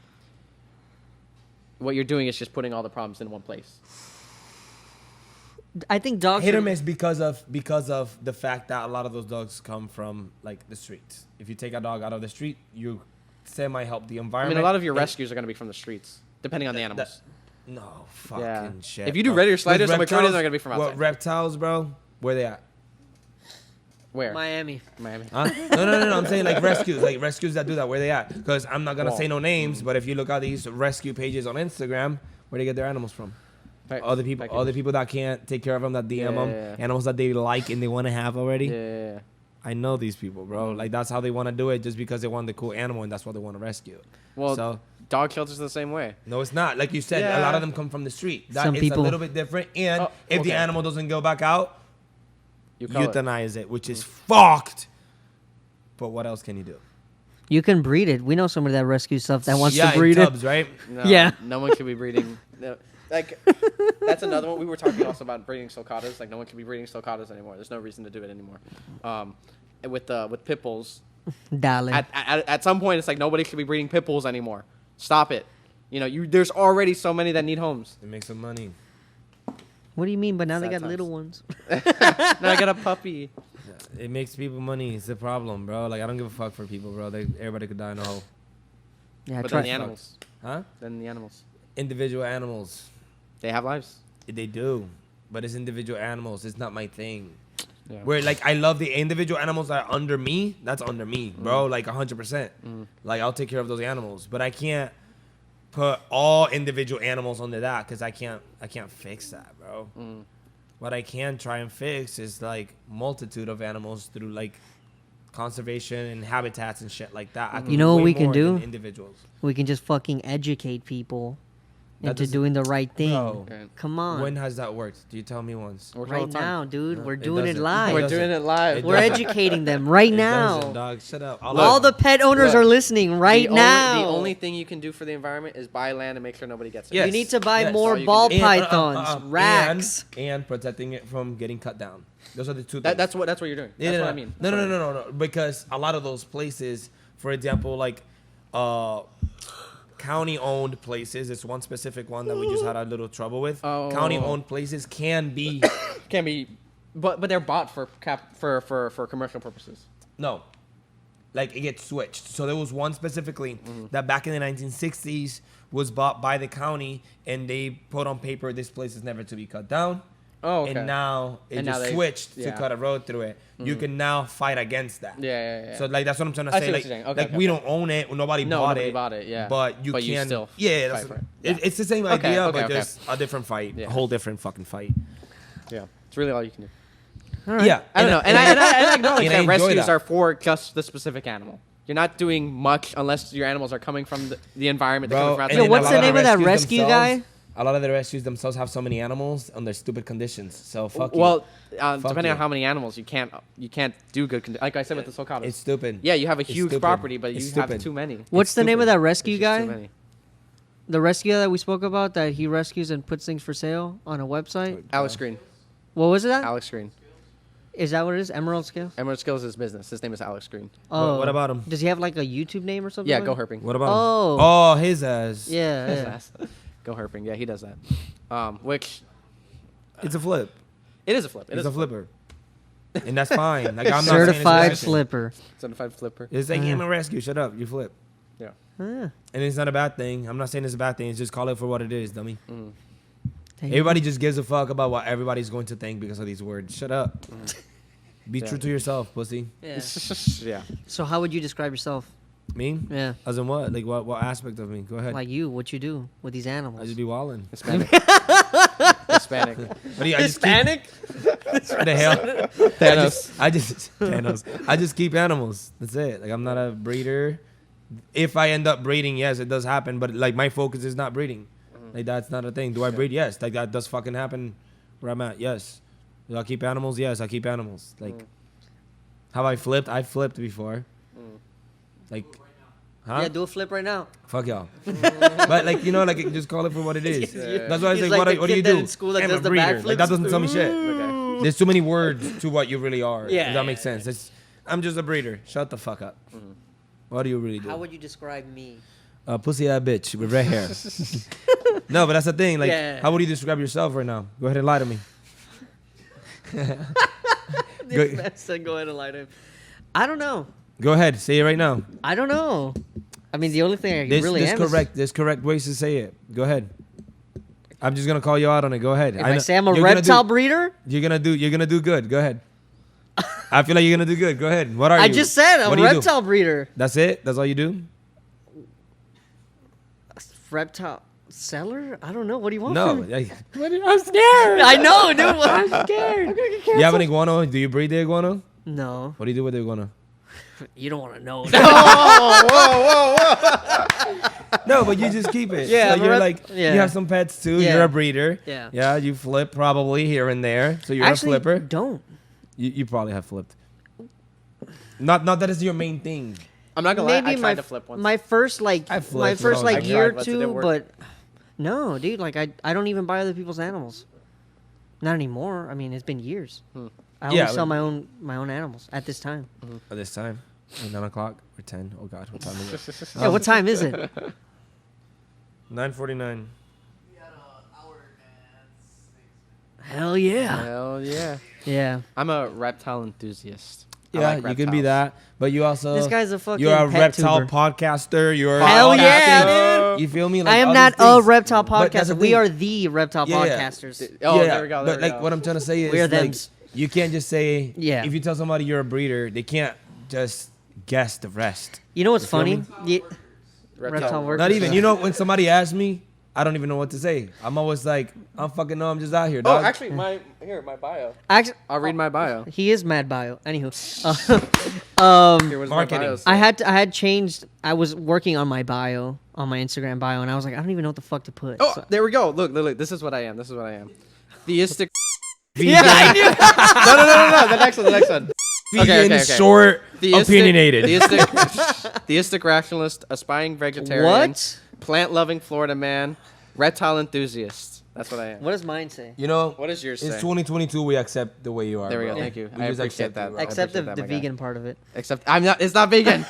What you're doing is just putting all the problems in one place. I think dogs Hit or are- miss because of the fact that a lot of those dogs come from like the streets. If you take a dog out of the street, you semi-help the I environment. mean, a lot of your and- rescues are going to be from the streets, depending on the animals. No fucking Yeah. shit. If you do bro. red ear With sliders, the majority of them are reptiles- going to be from outside. What reptiles, bro? Where they at? Where? Miami. Miami. Huh? No. I'm saying like rescues that do that. Where they at? Because I'm not gonna Well, say no names, but if you look at these rescue pages on Instagram, where they get their animals from? Right. All the people that can't take care of them, that DM them, Yeah. animals that they like and they want to have already. Yeah. I know these people, bro. Like that's how they want to do it, just because they want the cool animal and that's what they want to rescue. Well, so dog shelters are the same way. no, it's not. Like you said, a Yeah. lot of them come from the street. That Some is people- a little bit different. And Oh, if the okay. animal doesn't go back out, You call it. euthanize it, which is fucked. But what else can you do? You can breed it. We know somebody that rescues stuff that wants yeah, to breed in it. tubs, right? No, Yeah. No one should be breeding. No, like, that's another one. We were talking also about breeding sulcatas. Like, no one can be breeding sulcatas anymore. There's no reason to do it anymore. And with pit bulls, Darling. at some point, it's like nobody should be breeding pit bulls anymore. Stop it. You know, there's already so many that need homes. It makes some money. What do you mean? But now they Sad got times. little ones. Now I got a puppy. It makes people money. It's the problem, bro. Like I don't give a fuck for people, bro. Everybody could die in a hole. Yeah, But try. then the animals. Huh? Then the animals. Individual animals. They have lives. They do. But it's individual animals. It's not my thing. Yeah. Where like I love the individual animals that are under me. That's under me, bro. Like 100%. Like I'll take care of those animals. But I can't put all individual animals under that because I can't fix that, bro. What I can try and fix is like multitude of animals through like conservation and habitats and shit like that. I can You know do what way we can more do? than individuals. We can just fucking educate people That into doesn't- doing the right thing. Bro. Right. Come on. When has that worked? Do you tell me once? Works all Right the time. now, dude. No, We're it doing it doesn't. live. We're doesn't. doing it live. It We're doesn't. educating them right It now. doesn't, dog. Shut up. All the pet owners Look, are listening right now. The only thing you can do for the environment is buy land and make sure nobody gets it. Yes. You need to buy Yes. more All you can ball do. And, pythons, racks. and protecting it from getting cut down. Those are the two things. That's what you're doing. That's what I mean. No. Because a lot of those places, for example, like county-owned places, it's one specific one that we just had a little trouble with. Oh. County-owned places can be Can be, but they're bought for commercial purposes. no, like it gets switched. So there was one specifically that back in the 1960s was bought by the county, and they put on paper this place is never to be cut down. Oh, okay. And now it And now just they- switched to yeah. cut a road through it. You can now fight against that. Yeah. So like that's what I'm trying to I say. see what Like, you're saying. Okay, like okay, we okay. don't own it. Nobody bought nobody it. bought it, yeah. But you But you can. still that's fight for it. it's the same Okay, idea, okay, but okay. there's a different fight. Yeah. A whole different fucking fight. yeah. It's really all you can do. All right. Yeah. I don't know, and I acknowledge and I that enjoy rescues that. are for just the specific animal. You're not doing much unless your animals are coming from the environment. They're Bro, coming from and outside. Yo, what's a the lot name of that rescues rescue themselves- guy? A lot of the rescues themselves have so many animals under stupid conditions. So fuck you. Well, Fuck depending you. on how many animals, you can't do good. Like I said with the sulcatas. It's stupid. Yeah, you have a It's huge stupid. property, but It's you have stupid. too many. What's the name of stupid. that rescue It's just too guy? many. The rescue that we spoke about that he rescues and puts things for sale on a website. Alex Green. What was it? Alex Green. Is that what it is? Emerald Scale? Emerald Skills is his business. His name is Alex Green. Oh. what about him? Does he have like a YouTube name or something? Yeah, like go that? herping. What about Oh. him? Oh, his ass. Yeah. Go herping. Yeah, he does that. Which It's a flip. it is a flip. It It's is a flipper. And that's fine. Like I'm not Certified saying flipper. Certified flipper. It's like I'm a rescue. Shut up. You flip. Yeah. Ah, And it's not a bad thing. I'm not saying it's a bad thing. It's just call it for what it is, dummy. Mm. dang. Everybody just gives a fuck about what everybody's going to think because of these words. Shut up. Be Yeah. true to yourself, pussy. Yeah. Yeah. So how would you describe yourself? Me? Yeah. As in what? Like what aspect of me? Go ahead. Like you, what you do with these I animals? just be wilding. Hispanic. Hispanic. What do you, I just Hispanic? Keep, what the hell? Thanos. I just keep animals. That's it. Like I'm not a breeder. If I end up breeding, yes, it does happen. But like my focus is not breeding. Like that's not a thing. Do I breed? Yes. Like that does fucking happen where I'm at. Yes. Do I keep animals? Yes, I keep animals. Like have I flipped? I flipped before. Like huh? Yeah, do a flip right now. Fuck y'all. But like you know, like just call it for what it is. Yeah. That's why I He's say, like what the do you kid that do? in school that I'm does a the breeder. backflips. Like that doesn't tell me shit. Okay. There's too many words to what you really are. Yeah. Does that make sense? I'm just a breeder. Shut the fuck up. What do you really do? How would you describe me? Pussy ass bitch with red hair. No, but that's the thing. Like, Yeah. how would you describe yourself right now? Go ahead and lie to me. This man said go ahead and lie to him. I don't know. Go ahead. Say it right now. I don't know. I mean, the only thing I really am There's correct ways to say it. Go ahead. I'm just gonna call you out on it. Go ahead. If I say I'm a reptile breeder, you're gonna do good. Go ahead. I feel like you're gonna do good. Go ahead. What are you? I just said I'm a reptile breeder. That's it? That's all you do? Reptile seller? I don't know. What do you want? No. from me? I'm scared. I know, dude. I'm scared. You have an iguana? Do you breed the iguana? No, What do you do with the iguana? you don't want to know. No, but you just keep it. Yeah, So you're you yeah. have some pets too. Yeah. You're a breeder. Yeah. Yeah, you flip probably here and there. So you're Actually, a flipper. don't. You probably have flipped. Not that is your main thing. I'm not gonna lie. I Maybe tried to flip once. my first I flipped my first when I was year or young. I tried, but it two, didn't work. but no, dude. Like I don't even buy other people's animals. Not anymore. I mean, it's been years. I only Yeah, sell but- my own animals at this time. At this time, 9 o'clock or 10. Oh God, what time is it? Yeah, what time is it? 9:49. Hell yeah. Hell yeah. Yeah. I'm a reptile enthusiast. I Yeah, like you can be reptiles. that, but you also This guy's a fucking you're a pet reptile tuber. podcaster. You're Hell all these yeah, things. You feel me? Like, I am all not these a things. reptile But that's podcaster. the We thing. are the reptile Yeah, yeah. podcasters. Oh, Yeah, there we go. But like what I'm trying to say is We are like, thems. you can't just say Yeah. if you tell somebody you're a breeder, they can't just guess the rest. You know what's feel funny? me? Reptile workers. Not even. You know, when somebody asks me, I don't even know what to say. I'm always like, I don't fucking know. I'm just out here, Oh, dog. actually, my bio. Actually, I'll read my bio. he is mad bio. Anywho, Here was Marketing. my bio. I had changed. I was working on my bio, on my Instagram bio, and I was like, I don't even know what the fuck to put. Oh, So- there we go. Look. This is what I am. Theistic. yeah, I knew. No. The next one. Vegan, short, opinionated. Theistic rationalist, aspiring vegetarian. What? Plant-loving Florida man, reptile enthusiast. That's what I am. What does mine say? You know, What does yours it's say? 2022. We accept the way you are. There we go. bro. Thank you. We I just appreciate accept that. you, bro. I Except appreciate the that, my guy. vegan part of it. Except I'm not. It's not vegan.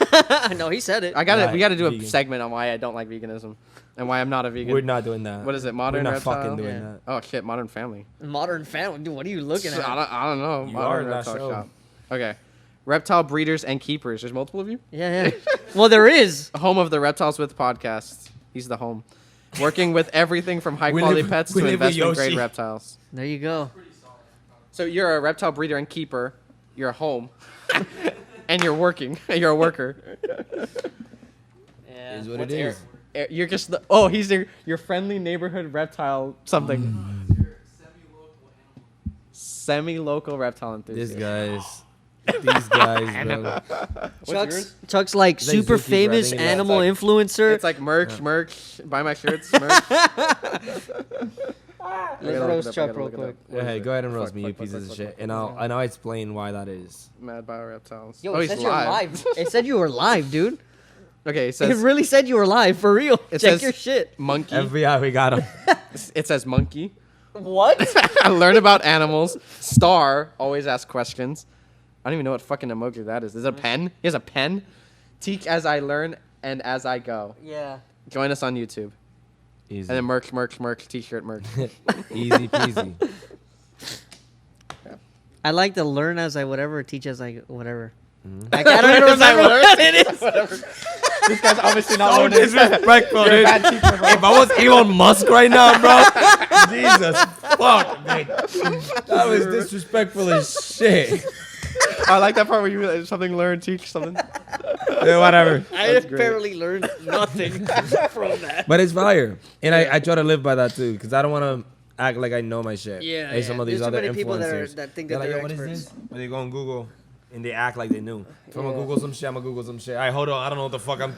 No, he said it. I got it. Right, We got to do a vegan. segment on why I don't like veganism, and why I'm not a vegan. We're not doing that. What is it? Modern We're not Reptile? fucking doing Yeah. that. Oh shit! Modern Family. Modern family. Dude, what are you looking at? I don't know. You Modern are in that Reptile show. Shop. Okay. Reptile breeders and keepers. There's multiple of you. Yeah. Well, there is. Home of the Reptiles With Podcast. He's the home. Working with everything from high We quality live- pets we to live with investment grade Yoshii. reptiles. There you go. So you're a reptile breeder and keeper. You're home. And you're working. You're a worker. Yeah. Is what What's it is. You're just he's your friendly neighborhood reptile something. Semi-local reptile This enthusiast. These guys, bro. Chuck's like Like super Zookeeper, I famous think it's animal like- influencer. It's like merch. Buy my shirts. Merch. Let's roast Chuck real quick. Yeah, hey, go ahead and roast Fuck, me, you fuck, pieces fuck, of fuck, shit, fuck, and I'll explain why that is. Mad Bio Reptiles. Yo, Oh, it he's said you were live. live. It said you were live, dude. Okay, it It says really said you were live for real. It Check says- your shit. monkey. FBI, we got him. It says monkey. What? I learn about animals. Star always ask questions. I don't even know what fucking emoji that is. Is it a pen? He has a pen. Teach as I learn and as I go. Yeah. Join us on YouTube. Easy, And then merch, t-shirt, merch. easy peasy. I like to learn as I whatever, teach as I whatever. Mm-hmm. Like, I don't even remember what it is. This guy's obviously not So learning. disrespectful, dude. If I was Elon Musk right now, bro, Jesus fuck, man. That was disrespectful as shit. I like that part where you something learn, teach something. Yeah, whatever. I That's great. apparently learned nothing from that. But it's fire, and I try to live by that too, because I don't want to act like I know my shit. Yeah, Like some of these There's too other many people influencers. that think They're that like, they're yo, what is experts. this? But they go on Google and they act like they knew. If I'm gonna Yeah. Google some shit, I'm gonna Google some shit. All right, hold on, I don't know what the fuck I'm.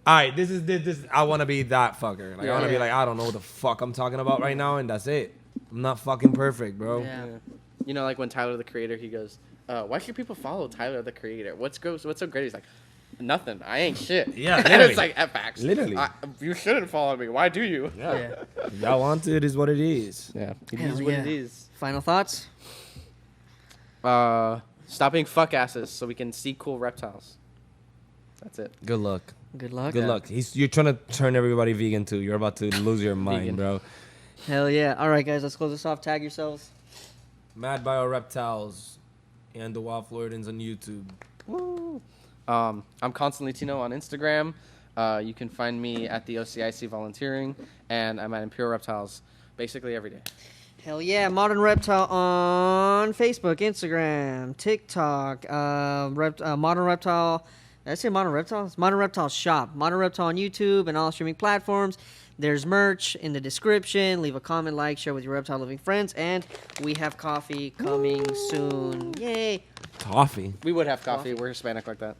All right, this is this. I want to be that fucker. Like I want to be Yeah. like I don't know what the fuck I'm talking about right now, and that's it. I'm not fucking perfect, bro. Yeah. You know, like when Tyler the Creator, he goes, "Why should people follow Tyler the Creator? What's so great?" He's like, "Nothing. I ain't shit." Yeah, and literally. it's like facts. Literally. You shouldn't follow me. Why do you? Yeah. If y'all want to, it is what it is. Yeah, it Hell is what yeah. it is. Final thoughts? Stop being fuck asses so we can see cool reptiles. That's it. Good luck. Good luck. Good luck. You're trying to turn everybody vegan too. You're about to lose your mind, Vegan. bro. Hell yeah. All right, guys, let's close this off. Tag yourselves. Mad Bio Reptiles and the Wild Floridans on YouTube. Woo. I'm constantly Tino on Instagram. You can find me at the OCIC volunteering, and I'm at Imperial Reptiles basically every day. Hell yeah, Modern Reptile on Facebook, Instagram, TikTok, Modern Reptile. Did I say Modern Reptile? It's Modern Reptile Shop. Modern Reptile on YouTube and all streaming platforms. There's merch in the description. Leave a comment, like, share with your reptile loving friends, and we have coffee coming soon. Yay! Coffee. We would have coffee. We're Hispanic like that.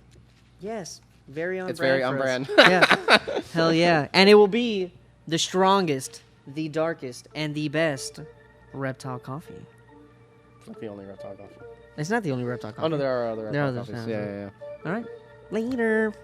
Yes, very on It's brand. very on for us. brand. Yeah, hell yeah, and it will be the strongest, the darkest, and the best reptile coffee. It's not the only reptile coffee. It's not the only reptile coffee. Oh no, there are other There are reptile others, coffees. yeah. Yeah. All right, later.